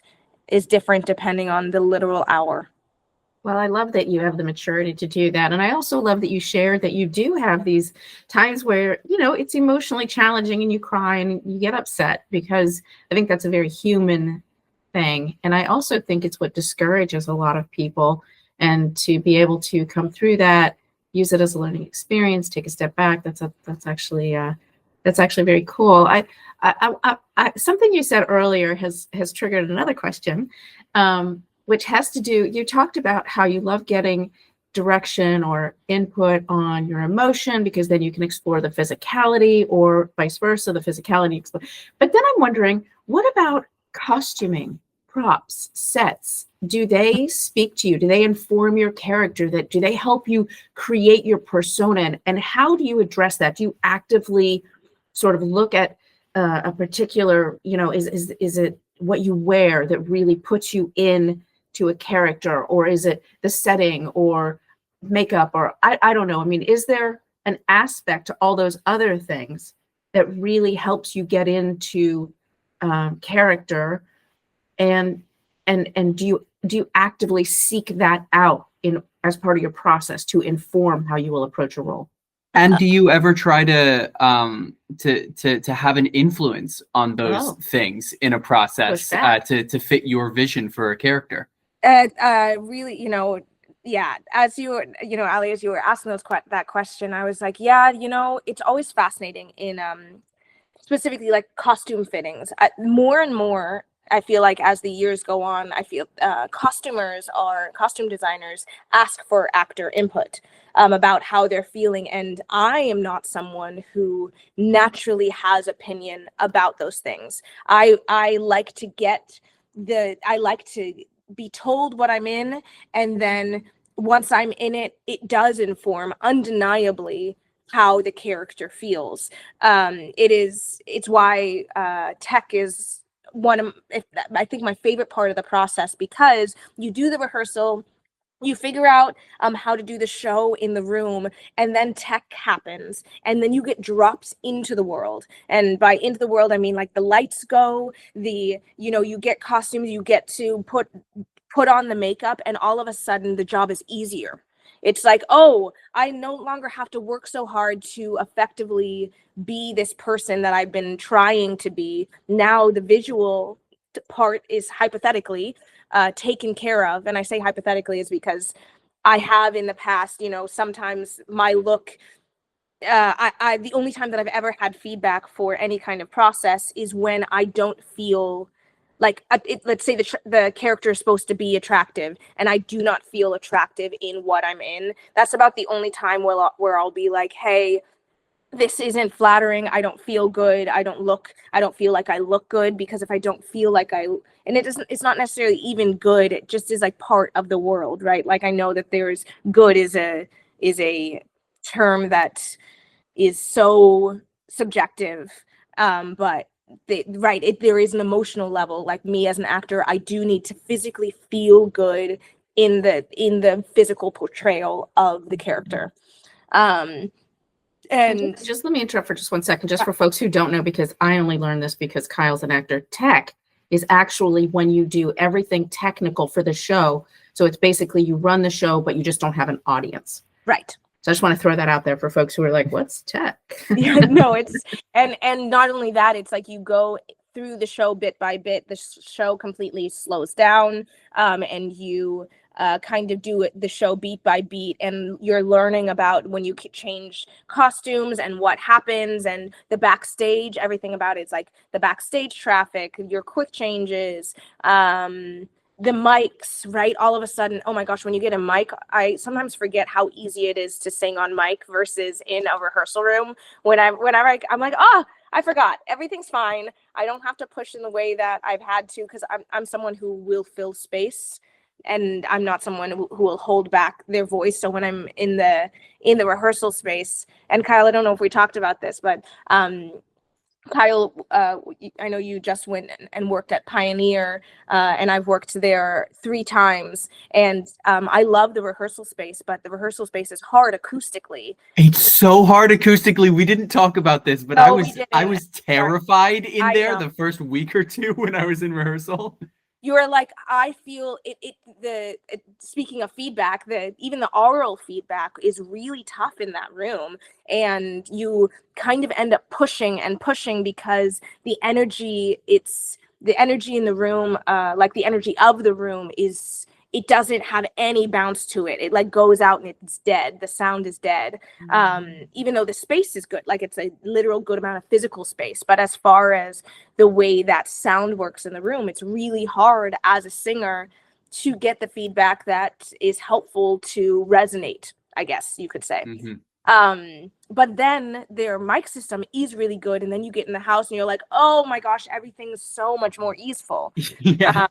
Speaker 3: is different depending on the literal hour.
Speaker 2: Well, I love that you have the maturity to do that. And I also love that you shared that you do have these times where, it's emotionally challenging and you cry and you get upset, because I think that's a very human thing. And I also think it's what discourages a lot of people. And to be able to come through that, use it as a learning experience, take a step back, that's actually very cool. I something you said earlier has triggered another question, which has to do, you talked about how you love getting direction or input on your emotion, because then you can explore the physicality, or vice versa, the physicality. But then I'm wondering, what about costuming, props, sets? Do they speak to you? Do they inform your character? Do they help you create your persona? And how do you address that? Do you actively sort of look at a particular, is it what you wear that really puts you in to a character, or is it the setting or makeup, or I don't know. I mean, is there an aspect to all those other things that really helps you get into character, and do you actively seek that out as part of your process to inform how you will approach a role?
Speaker 1: And do you ever try to have an influence on those things in a process to fit your vision for a character?
Speaker 3: Really, yeah. As you Ali, as you were asking that question, I was like, yeah, it's always fascinating in specifically like costume fittings. More and more, I feel like as the years go on, I feel costume designers ask for actor input about how they're feeling. And I am not someone who naturally has opinion about those things. I like to be told what I'm in, and then once I'm in it, it does inform undeniably how the character feels. It's why tech is I think my favorite part of the process, because you do the rehearsal, you figure out how to do the show in the room, and then tech happens, and then you get drops into the world. And by into the world, I mean like the lights go, you get costumes, you get to put on the makeup, and all of a sudden the job is easier. It's like, oh, I no longer have to work so hard to effectively be this person that I've been trying to be. Now the visual part is hypothetically taken care of. And I say hypothetically is because I have in the past, sometimes my look, the only time that I've ever had feedback for any kind of process is when I don't feel like, let's say the character is supposed to be attractive and I do not feel attractive in what I'm in. That's about the only time where I'll be like, hey, this isn't flattering. I don't feel good. I don't feel like I look good, because if I don't feel like and it's not necessarily even good. It just is like part of the world, right? Like I know that there's good is a term that is so subjective. But there is an emotional level. Like me as an actor, I do need to physically feel good in the physical portrayal of the character. And
Speaker 2: just let me interrupt for just 1 second, just for folks who don't know, because I only learned this because Kyle's an actor. Tech is actually when you do everything technical for the show. So it's basically you run the show, but you just don't have an audience.
Speaker 3: Right.
Speaker 2: So I just want to throw that out there for folks who are like, what's tech?
Speaker 3: Yeah, no, it's and not only that, it's like you go through the show bit by bit. The show completely slows down, and you kind of do the show beat by beat, and you're learning about when you change costumes and what happens and the backstage, everything about it. It's like the backstage traffic, your quick changes, the mics, right? All of a sudden, oh my gosh, when you get a mic, I sometimes forget how easy it is to sing on mic versus in a rehearsal room. I'm like, I forgot. Everything's fine. I don't have to push in the way that I've had to, because I'm someone who will fill space, and I'm not someone who will hold back their voice. So when I'm in the rehearsal space, and Kyle, I don't know if we talked about this, but Kyle, I know you just went and worked at Pioneer, and I've worked there 3 times, and I love the rehearsal space, but the rehearsal space is hard acoustically.
Speaker 1: It's so hard acoustically. We didn't talk about this, but
Speaker 3: No,
Speaker 1: I was terrified in
Speaker 3: I
Speaker 1: there
Speaker 3: know.
Speaker 1: the first week or two when I was in rehearsal.
Speaker 3: You are like, I feel it. Speaking of feedback, even the oral feedback is really tough in that room, and you kind of end up pushing and pushing because the energy in the room, like the energy of the room it doesn't have any bounce to it. It like goes out and it's dead. The sound is dead. Even though the space is good, like it's a literal good amount of physical space. But as far as the way that sound works in the room, it's really hard as a singer to get the feedback that is helpful to resonate, I guess you could say. But then their mic system is really good, and then you get in the house and you're like, oh my gosh, everything's so much more easeful.
Speaker 1: Yeah.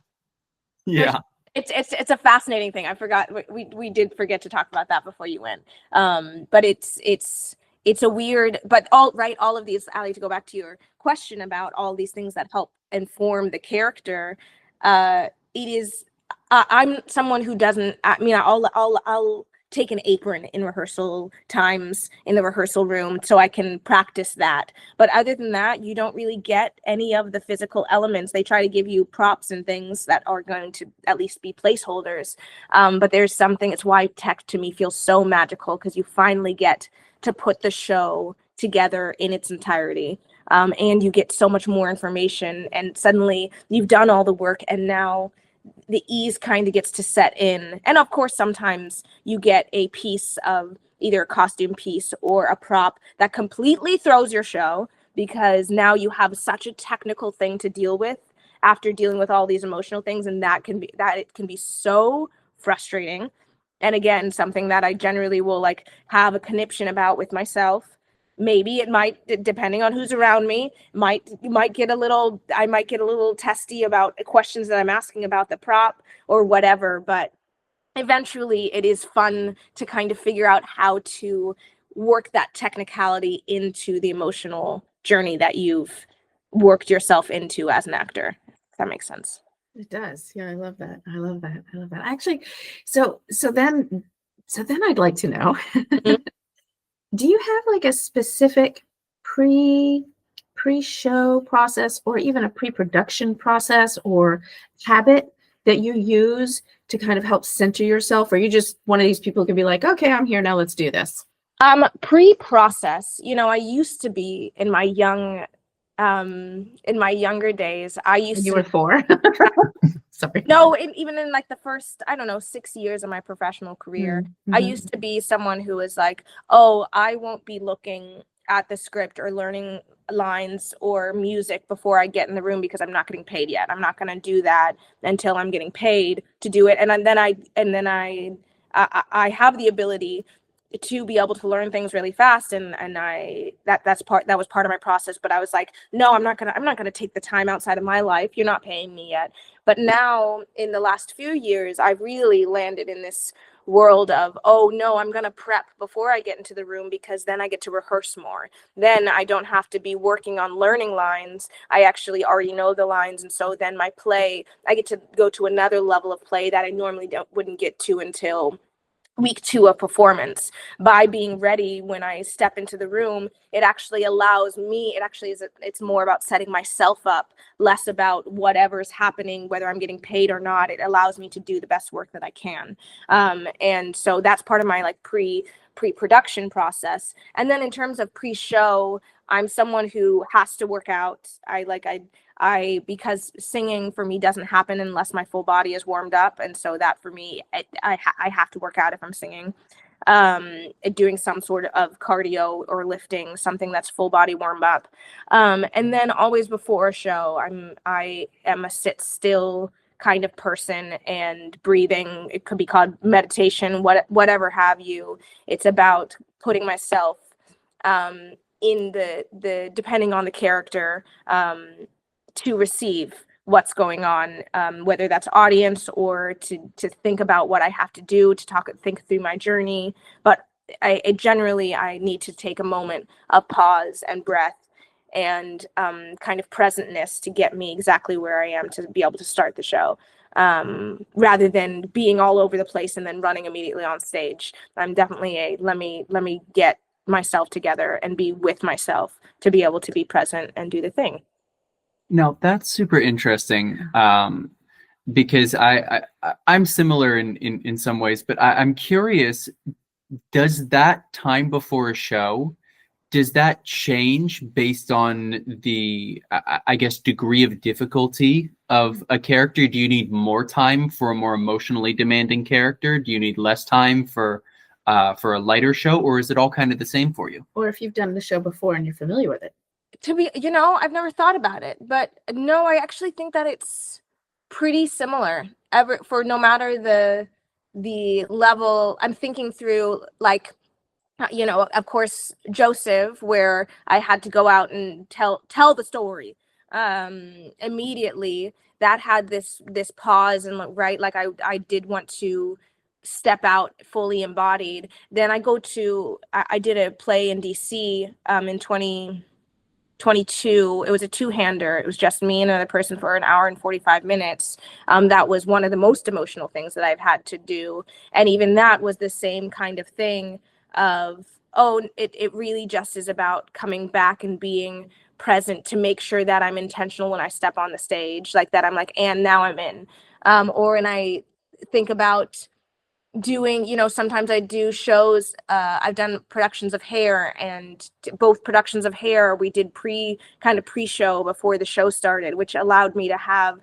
Speaker 1: Yeah.
Speaker 3: It's a fascinating thing. I forgot we did forget to talk about that before you went. But it's a weird, but all of these, Ali, to go back to your question about all these things that help inform the character, it is I'm someone who doesn't, I mean, I'll take an apron in rehearsal times in the rehearsal room so I can practice that. But other than that, you don't really get any of the physical elements. They try to give you props and things that are going to at least be placeholders. But there's something, it's why tech to me feels so magical, because you finally get to put the show together in its entirety. And you get so much more information, and suddenly you've done all the work, and now the ease kind of gets to set in. And of course, sometimes you get a piece of either a costume piece or a prop that completely throws your show, because now you have such a technical thing to deal with after dealing with all these emotional things, and it can be so frustrating. And again, something that I generally will like have a conniption about with myself. Maybe it might, depending on who's around me, I might get a little testy about questions that I'm asking about the prop or whatever, but eventually it is fun to kind of figure out how to work that technicality into the emotional journey that you've worked yourself into as an actor. If that makes sense.
Speaker 2: It does. Yeah, I love that. I love that. Actually, so then I'd like to know, do you have like a specific pre-show process, or even a pre-production process or habit that you use to kind of help center yourself? Or are you just one of these people who can be like, okay, I'm here now, let's do this?
Speaker 3: Pre-process, I used to be in my younger days.
Speaker 2: You were 4. Sorry.
Speaker 3: No, even in like the first, I don't know, 6 years of my professional career,
Speaker 2: Mm-hmm.
Speaker 3: I used to be someone who was like, oh, I won't be looking at the script or learning lines or music before I get in the room, because I'm not getting paid yet. I'm not going to do that until I'm getting paid to do it. And then I have the ability to be able to learn things really fast, and that was part of my process. But I was like, no, I'm not gonna take the time outside of my life. You're not paying me yet. But now in the last few years, I've really landed in this world of, oh no, I'm gonna prep before I get into the room, because then I get to rehearse more. Then I don't have to be working on learning lines. I actually already know the lines, and so then my play, I get to go to another level of play that I normally wouldn't get to until week 2 of performance. By being ready when I step into the room, it actually allows me, it's more about setting myself up, less about whatever's happening, whether I'm getting paid or not. It allows me to do the best work that I can. And so that's part of my like pre-production process. And then in terms of pre-show, I'm someone who has to work out. Because singing for me doesn't happen unless my full body is warmed up. And so that for me, I have to work out if I'm singing. Doing some sort of cardio or lifting, something that's full body warm up. And then always before a show, I am a sit still kind of person, and breathing, it could be called meditation, whatever have you. It's about putting myself in the depending on the character, to receive what's going on, whether that's audience or to think about what I have to do to think through my journey. But I need to take a moment of pause and breath and kind of presentness to get me exactly where I am to be able to start the show, rather than being all over the place and then running immediately on stage. I'm definitely let me get myself together and be with myself to be able to be present and do the thing.
Speaker 1: Now that's super interesting, because I'm similar in some ways, but I'm curious, does that time before a show, does that change based on the, I guess, degree of difficulty of a character? Do you need more time for a more emotionally demanding character? Do you need less time for a lighter show, or is it all kind of the same for you?
Speaker 2: Or if you've done the show before and you're familiar with it.
Speaker 3: I've never thought about it, but no, I actually think that it's pretty similar for no matter the level. I'm thinking through, like, of course, Joseph, where I had to go out and tell the story immediately. That had this pause, and right, like I did want to step out fully embodied. Then I did a play in DC in 2022. It was a two-hander. It was just me and another person for an hour and 45 minutes. That was one of the most emotional things that I've had to do. And even that was the same kind of thing of, it really just is about coming back and being present to make sure that I'm intentional when I step on the stage, like that I'm like, and now I'm in. And I think about doing, sometimes I do shows. I've done productions of Hair, and both productions of Hair, we did pre-show before the show started, which allowed me to have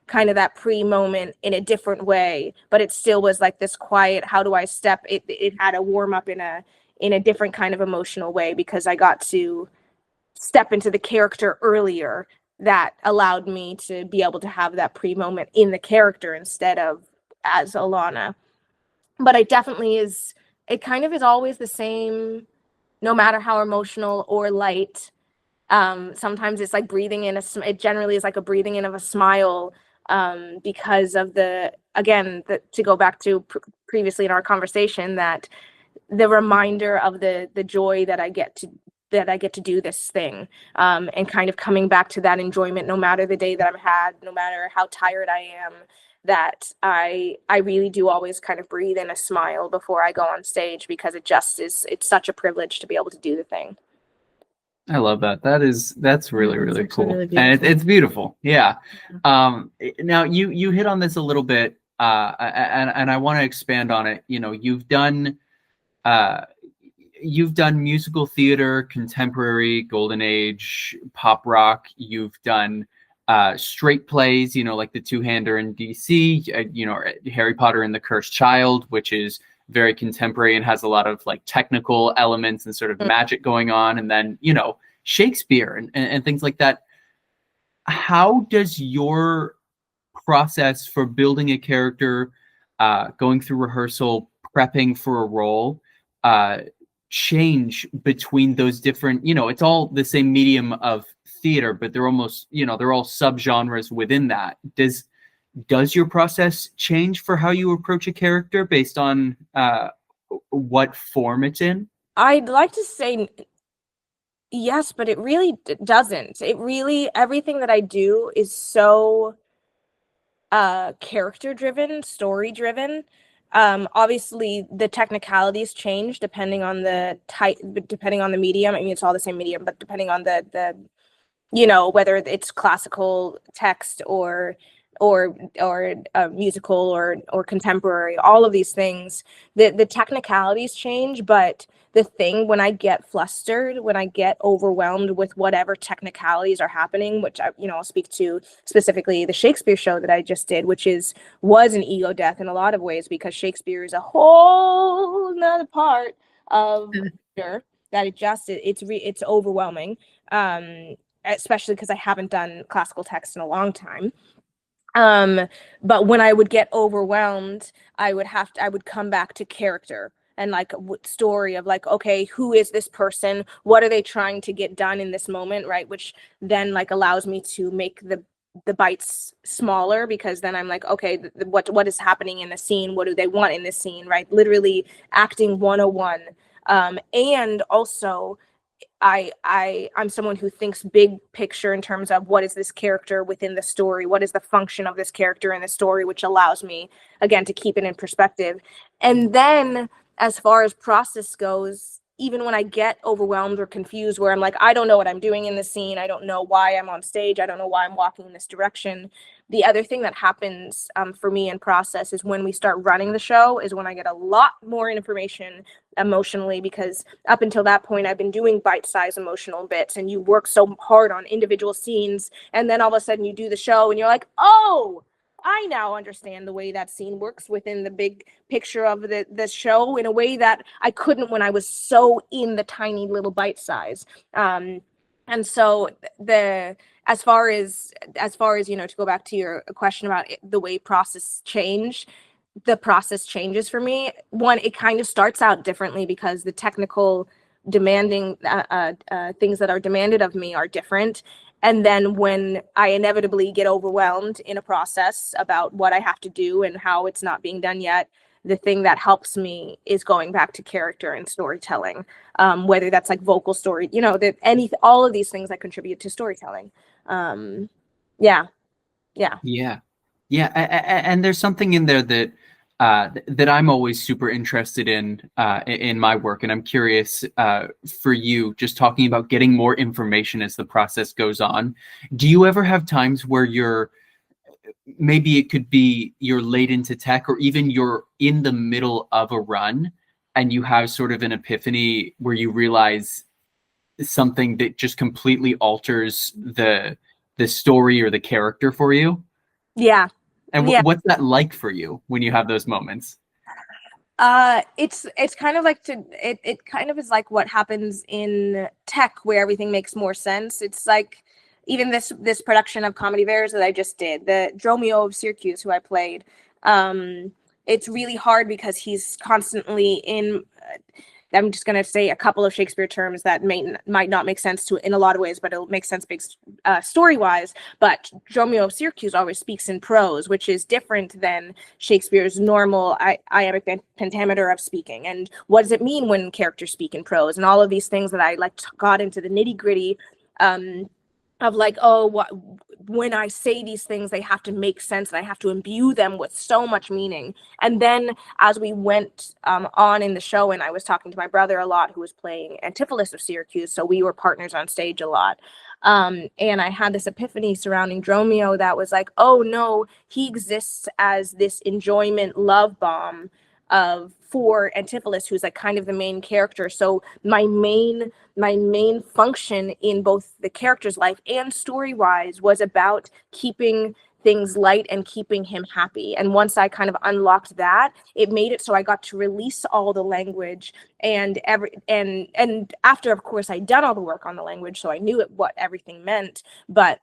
Speaker 3: kind of that pre-moment in a different way, but it still was like this quiet, how do I step? It had a warm up in a different kind of emotional way, because I got to step into the character earlier. That allowed me to be able to have that pre-moment in the character instead of as Alanna. But it kind of is always the same, no matter how emotional or light. Sometimes it's like breathing in it generally is like a breathing in of a smile, because of to go back to previously in our conversation, that the reminder of the joy that I get to do this thing, and kind of coming back to that enjoyment, no matter the day that I've had, no matter how tired I am, that I really do always kind of breathe in a smile before I go on stage, because it's such a privilege to be able to do the thing.
Speaker 1: I love that. That's really, really cool.
Speaker 2: Really
Speaker 1: and it's beautiful. Yeah. Now you hit on this a little bit, and I want to expand on it. You've done musical theater, contemporary, golden age, pop rock. You've done straight plays, like the two-hander in DC, Harry Potter and the Cursed Child, which is very contemporary and has a lot of like technical elements and sort of magic going on. And then, Shakespeare and things like that. How does your process for building a character, going through rehearsal, prepping for a role, change between those different, it's all the same medium of theater, but they're almost, they're all subgenres within that. Does your process change for how you approach a character based on what form it's in?
Speaker 3: I'd like to say yes, but it really doesn't. Everything that I do is so character driven, story driven, Obviously the technicalities change depending on the type, depending on the medium. I mean, it's all the same medium, but depending on the whether it's classical text or musical or contemporary, all of these things, the technicalities change. But the thing, when I get flustered, when I get overwhelmed with whatever technicalities are happening, which I'll speak to specifically the Shakespeare show that I just did, which was an ego death in a lot of ways, because Shakespeare is a whole nother part of that it's overwhelming, especially because I haven't done classical text in a long time. But when I would get overwhelmed, I would come back to character and like story of like, okay, who is this person? What are they trying to get done in this moment, right? Which then like allows me to make the bites smaller, because then I'm like, okay, what is happening in the scene? What do they want in the scene, right? Literally acting 101. And also I'm someone who thinks big picture in terms of what is this character within the story? What is the function of this character in the story, which allows me, again, to keep it in perspective. And then as far as process goes, even when I get overwhelmed or confused, where I'm like, I don't know what I'm doing in the scene, I don't know why I'm on stage, I don't know why I'm walking in this direction. The other thing that happens for me in process is when we start running the show is when I get a lot more information emotionally, because up until that point I've been doing bite-sized emotional bits, and you work so hard on individual scenes, and then all of a sudden you do the show and you're like, oh, I now understand the way that scene works within the big picture of the show in a way that I couldn't when I was so in the tiny little bite size. And so as far as to go back to your question about the way process change, the process changes for me. One, it kind of starts out differently because the technical demanding things that are demanded of me are different. And then when I inevitably get overwhelmed in a process about what I have to do and how it's not being done yet, the thing that helps me is going back to character and storytelling, whether that's like vocal story, all of these things that contribute to storytelling. Yeah.
Speaker 1: And there's something in there that that I'm always super interested in my work, and I'm curious for you, just talking about getting more information as the process goes on. Do you ever have times where maybe it could be you're late into tech, or even you're in the middle of a run and you have sort of an epiphany where you realize something that just completely alters the story or the character for you?
Speaker 3: Yeah.
Speaker 1: And what's that like for you when you have those moments?
Speaker 3: It's kind of like it kind of is like what happens in tech, where everything makes more sense. It's like even this production of Comedy Bears that I just did, the Dromio of Syracuse, who I played. It's really hard because he's constantly in. I'm just going to say a couple of Shakespeare terms that might not make sense to in a lot of ways, but it'll make sense story-wise. But Dromio of Syracuse always speaks in prose, which is different than Shakespeare's normal iambic pentameter of speaking. And what does it mean when characters speak in prose? And all of these things that I got into the nitty-gritty of like, when I say these things, they have to make sense, and I have to imbue them with so much meaning. And then as we went on in the show, and I was talking to my brother a lot, who was playing Antipholus of Syracuse, so we were partners on stage a lot. And I had this epiphany surrounding Dromio that was like, oh no, he exists as this enjoyment love bomb for Antipholus, who's like kind of the main character. So my main function in both the character's life and story-wise was about keeping things light and keeping him happy. And once I kind of unlocked that, it made it so I got to release all the language and after, of course, I'd done all the work on the language, so I knew what everything meant. But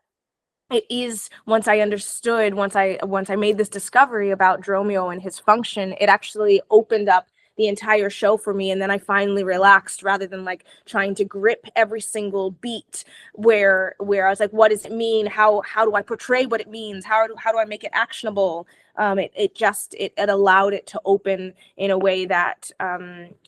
Speaker 3: it is, once I understood, once I made this discovery about Dromio and his function, it actually opened up the entire show for me. And then I finally relaxed, rather than like trying to grip every single beat, where I was like, what does it mean? How do I portray what it means? How do I make it actionable? It allowed it to open in a way that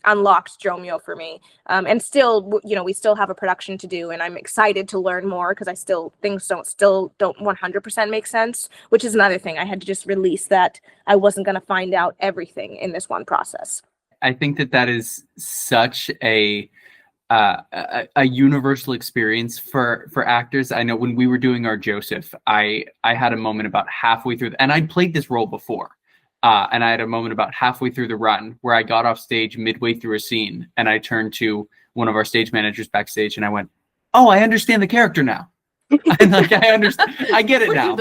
Speaker 3: unlocked Dromio for me. And still, we still have a production to do, and I'm excited to learn more because things still don't 100% make sense, which is another thing. I had to just release that I wasn't going to find out everything in this one process.
Speaker 1: I think that is such a universal experience for actors. I know when we were doing our Joseph, I had a moment about halfway through, and I'd played this role before, and I had a moment about halfway through the run where I got off stage midway through a scene, and I turned to one of our stage managers backstage, and I went, "Oh, I understand the character now." And like I understand, I get it now.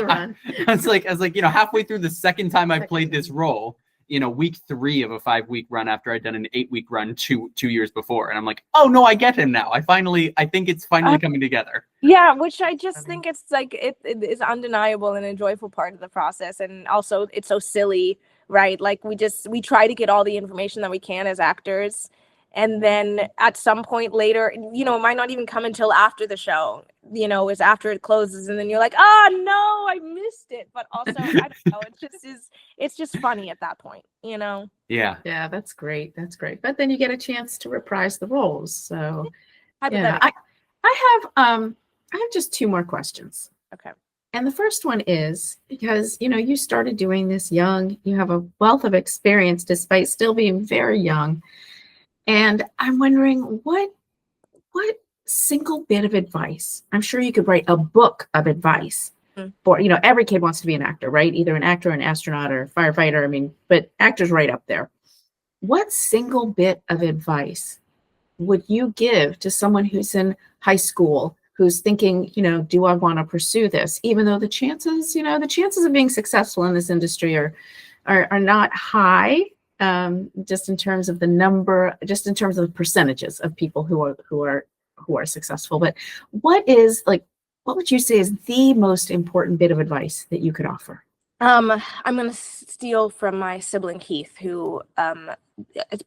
Speaker 1: I was like, halfway through the second time I played this role, week 3 of a 5-week run after I'd done an 8-week run two years before. And I'm like, oh no, I get him now. I think it's finally coming together.
Speaker 3: Yeah, which I just think it's like, it is undeniable and a joyful part of the process. And also it's so silly, right? Like we try to get all the information that we can as actors. And then at some point later, it might not even come until after the show, it's after it closes. And then you're like, oh no, I missed it. But also, I don't know, it's just funny at that point,
Speaker 1: Yeah.
Speaker 2: Yeah, that's great. That's great. But then you get a chance to reprise the roles. So yeah, I have just 2 more questions.
Speaker 3: Okay.
Speaker 2: And the first one is because, you started doing this young, you have a wealth of experience despite still being very young. And I'm wondering what single bit of advice, I'm sure you could write a book of advice for, every kid wants to be an actor, right? Either an actor, an astronaut, or a firefighter. But actors right up there. What single bit of advice would you give to someone who's in high school, who's thinking, do I want to pursue this? Even though the chances of being successful in this industry are not high. Just in terms of the number, just in terms of the percentages of people who are successful. But what would you say is the most important bit of advice that you could offer?
Speaker 3: I'm going to steal from my sibling Keith, who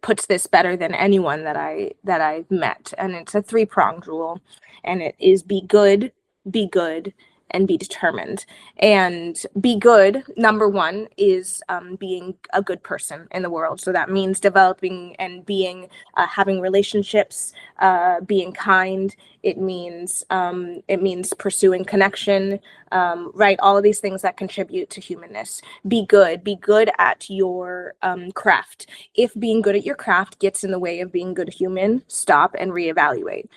Speaker 3: puts this better than anyone that I've met, and it's a 3-pronged rule, and it is be good, and be determined. And be good, number 1, is being a good person in the world. So that means developing and being, having relationships, being kind. It means pursuing connection, right? All of these things that contribute to humanness. Be good at your craft. If being good at your craft gets in the way of being good human, stop and reevaluate.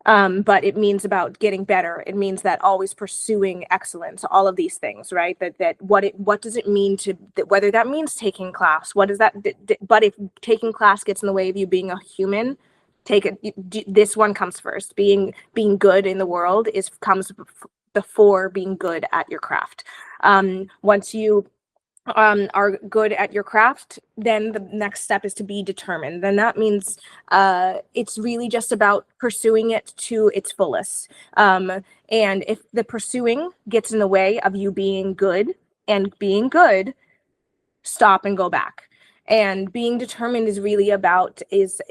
Speaker 3: But it means about getting better. It means that always pursuing excellence, all of these things, right? What does it mean whether that means taking class, what is that? But if taking class gets in the way of you being a human, this one comes first. Being good in the world comes before being good at your craft. Once you are good at your craft, then the next step is to be determined. Then that means it's really just about pursuing it to its fullest. And if the pursuing gets in the way of you being good, stop and go back. And being determined is really about is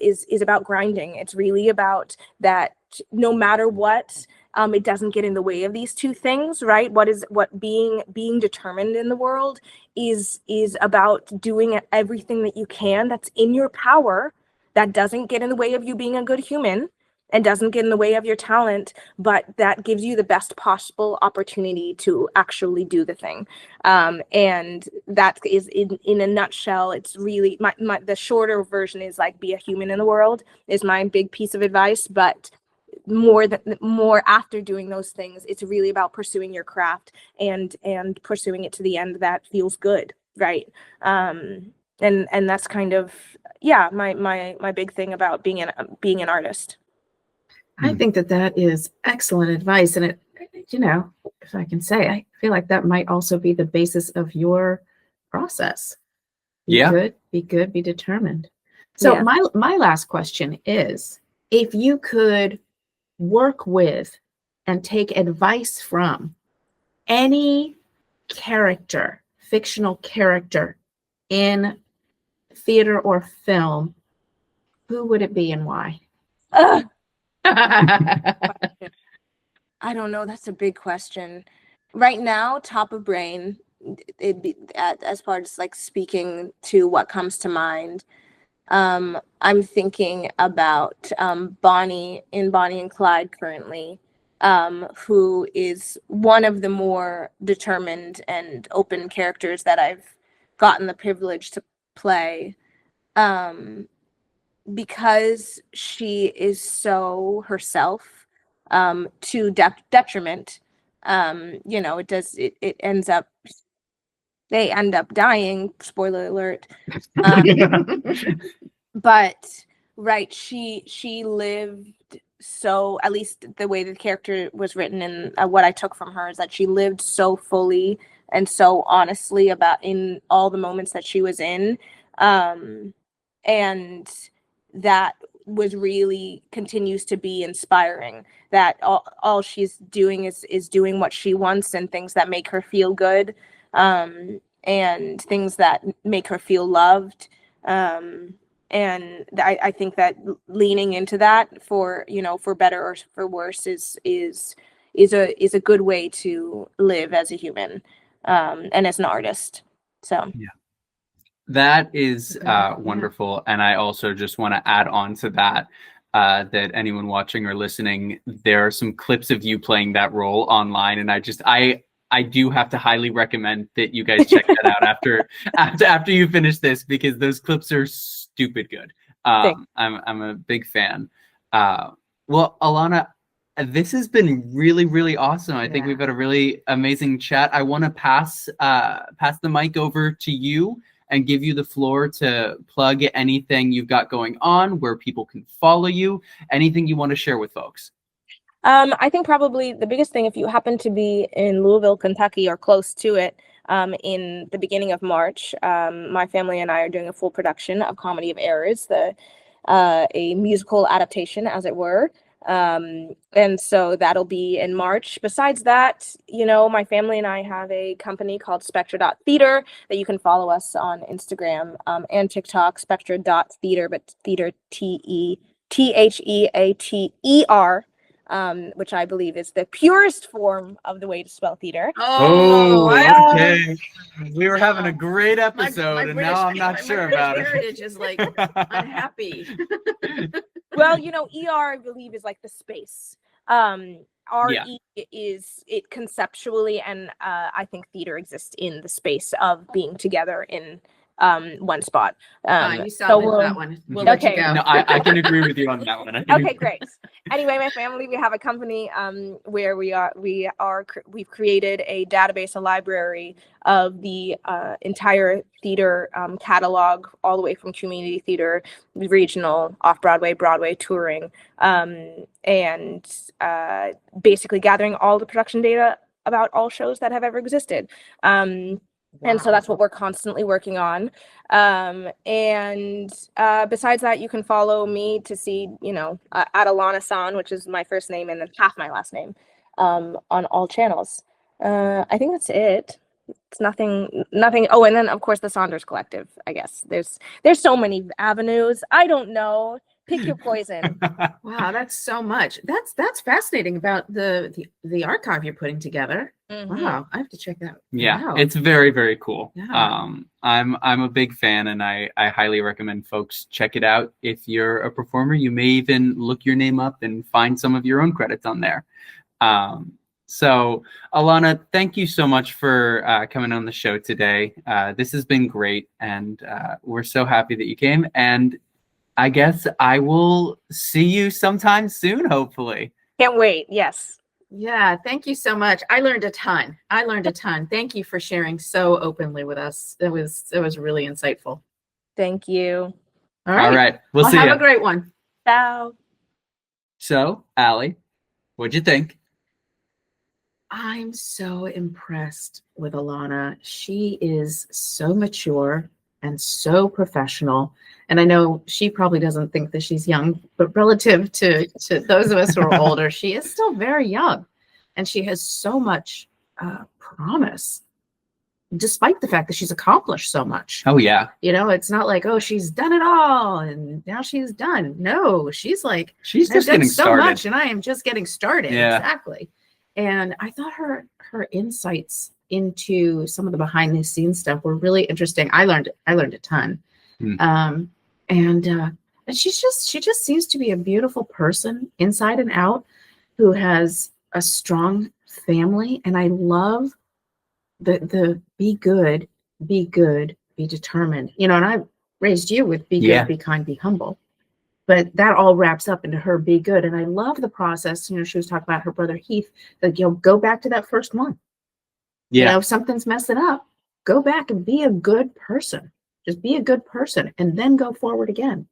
Speaker 3: about grinding. It's really about that no matter what, it doesn't get in the way of these 2 things, right? What being determined in the world is about doing everything that you can that's in your power, that doesn't get in the way of you being a good human and doesn't get in the way of your talent, but that gives you the best possible opportunity to actually do the thing. And that is in a nutshell, it's really the shorter version is like be a human in the world is my big piece of advice, but more after doing those things, it's really about pursuing your craft and pursuing it to the end that feels good, right? And that's kind of my big thing about being an artist.
Speaker 2: I think that is excellent advice, and it, if I can say, I feel like that might also be the basis of your process. Be good, be determined. So my last question is, if you could work with and take advice from any fictional character in theater or film, who would it be and why?
Speaker 3: I don't know. That's a big question. Right now, top of brain, it'd be as far as like speaking to what comes to mind. I'm thinking about Bonnie in Bonnie and Clyde currently, who is one of the more determined and open characters that I've gotten the privilege to play. Because she is so herself, to detriment. It ends up, they end up dying, spoiler alert. But right, she lived, so at least the way the character was written, and what I took from her is that she lived so fully and so honestly about in all the moments that she was in, and that was really continues to be inspiring, that all she's doing is doing what she wants, and things that make her feel good, and things that make her feel loved, and I think that leaning into that for better or for worse is a good way to live as a human, and as an artist. So
Speaker 1: Yeah. That is wonderful. And I also just want to add on to that, that anyone watching or listening, there are some clips of you playing that role online. And I do have to highly recommend that you guys check that out after you finish this, because those clips are stupid good. I'm a big fan. Well, Alanna, this has been really, really awesome. I think we've had a really amazing chat. I want to pass the mic over to you and give you the floor to plug anything you've got going on, where people can follow you, anything you want to share with folks.
Speaker 3: I think probably the biggest thing, if you happen to be in Louisville, Kentucky, or close to it, in the beginning of March, my family and I are doing a full production of Comedy of Errors, a musical adaptation, as it were. And so that'll be in March. Besides that, my family and I have a company called Spectra.theater that you can follow us on Instagram, and TikTok, Spectra.theater, but theater, Theater, which I believe is the purest form of the way to spell theater.
Speaker 1: Okay. We were having a great episode, and now I'm not sure about it.
Speaker 2: Heritage is like unhappy.
Speaker 3: Well, ER, I believe, is like the space. RE is it conceptually, and I think theater exists in the space of being together in one spot.
Speaker 2: You solved that one. We'll let you go.
Speaker 1: No, I can agree with you on that one.
Speaker 3: Okay, great. Anyway, my family, we have a company where we've created a database, a library of the entire theater catalog, all the way from community theater, regional, off-Broadway, Broadway, touring, and basically gathering all the production data about all shows that have ever existed. And so that's what we're constantly working on. And besides that, you can follow me to see, at Alanna Saunders, which is my first name and then half my last name, on all channels. I think that's it. It's nothing. Oh, and then of course the Saunders Collective, I guess. There's so many avenues. I don't know. Pick your poison.
Speaker 2: Wow, that's so much. That's fascinating about the archive you're putting together. Mm-hmm. Wow, I have to check that out.
Speaker 1: Yeah,
Speaker 2: wow.
Speaker 1: It's very, very cool.
Speaker 2: Yeah.
Speaker 1: I'm a big fan, and I highly recommend folks check it out. If you're a performer, you may even look your name up and find some of your own credits on there. So Alanna, thank you so much for coming on the show today. This has been great, and we're so happy that you came. And I guess I will see you sometime soon, hopefully.
Speaker 3: Can't wait. Yes.
Speaker 2: Yeah, thank you so much. I learned a ton. Thank you for sharing so openly with us. It was really insightful.
Speaker 3: Thank you.
Speaker 2: All right.
Speaker 1: We'll see you.
Speaker 2: Have a great one.
Speaker 3: Ciao.
Speaker 1: So, Allie, what'd you think?
Speaker 2: I'm so impressed with Alanna. She is so mature and so professional. And I know she probably doesn't think that she's young, but relative to those of us who are older, she is still very young. And she has so much promise, despite the fact that she's accomplished so much.
Speaker 1: Oh, yeah.
Speaker 2: It's not like, oh, she's done it all and now she's done. No, she's like,
Speaker 1: she's just getting started.
Speaker 2: So much, and I am just getting started.
Speaker 1: Yeah.
Speaker 2: Exactly. And I thought her insights into some of the behind the scenes stuff were really interesting. I learned a ton. And she just seems to be a beautiful person inside and out, who has a strong family. And I love the be good, be determined. And I raised you with be good, be kind, be humble. But that all wraps up into her be good. And I love the process. She was talking about her brother Heath, that, go back to that first one. If something's messing up, go back and be a good person. Just be a good person and then go forward again.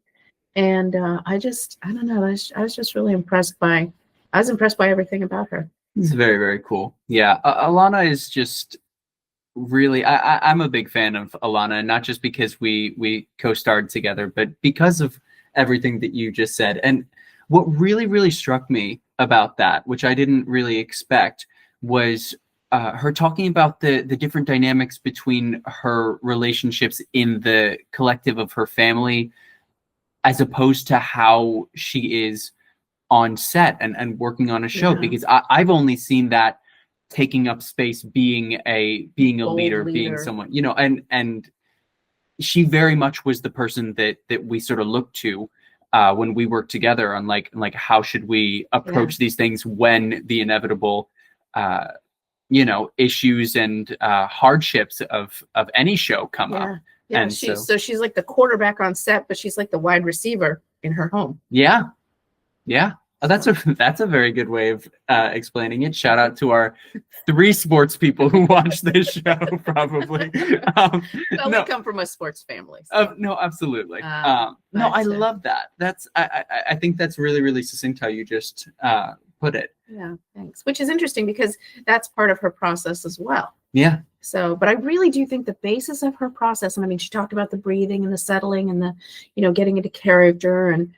Speaker 2: And I don't know. I was just really impressed by everything about her.
Speaker 1: It's very, very cool. Yeah. Alanna is just really, I'm a big fan of Alanna, not just because we co-starred together, but because of everything that you just said. And what really, really struck me about that, which I didn't really expect, was her talking about the different dynamics between her relationships in the collective of her family, as opposed to how she is on set and working on a show. Because I've only seen that taking up space, being a leader, being someone, and she very much was the person that we sort of looked to when we worked together on like how should we approach these things when the inevitable issues and hardships of any show come up.
Speaker 2: Yeah, and she's like the quarterback on set, but she's like the wide receiver in her home.
Speaker 1: Yeah. Oh, that's a very good way of explaining it. Shout out to our 3 sports people who watch this show, probably.
Speaker 2: We come from a sports family. So.
Speaker 1: No, absolutely. I love that. I think that's really, really succinct how you just put it.
Speaker 2: Yeah, thanks. Which is interesting because that's part of her process as well.
Speaker 1: Yeah.
Speaker 2: So, but I really do think the basis of her process, and I mean, she talked about the breathing and the settling and the, getting into character and,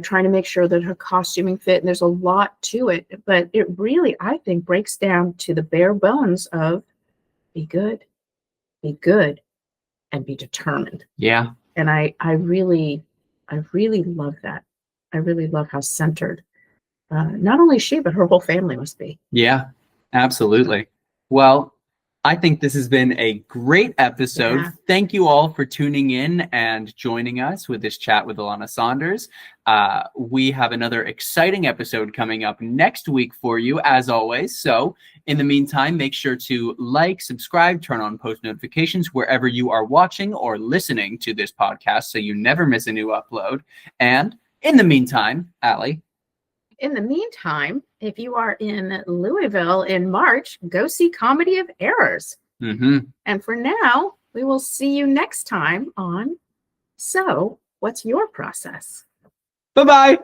Speaker 2: trying to make sure that her costuming fit. And there's a lot to it, but it really, I think, breaks down to the bare bones of be good, and be determined.
Speaker 1: Yeah.
Speaker 2: And I really love that. I really love how centered not only she, but her whole family must be.
Speaker 1: Yeah, absolutely. Well, I think this has been a great episode. Yeah. Thank you all for tuning in and joining us with this chat with Alanna Saunders. We have another exciting episode coming up next week for you, as always. So in the meantime, make sure to like, subscribe, turn on post notifications wherever you are watching or listening to this podcast so you never miss a new upload. And in the meantime, Allie.
Speaker 2: In the meantime, if you are in Louisville in March, go see Comedy of Errors.
Speaker 1: Mm-hmm.
Speaker 2: And for now, we will see you next time on So What's Your Process?
Speaker 1: Bye-bye.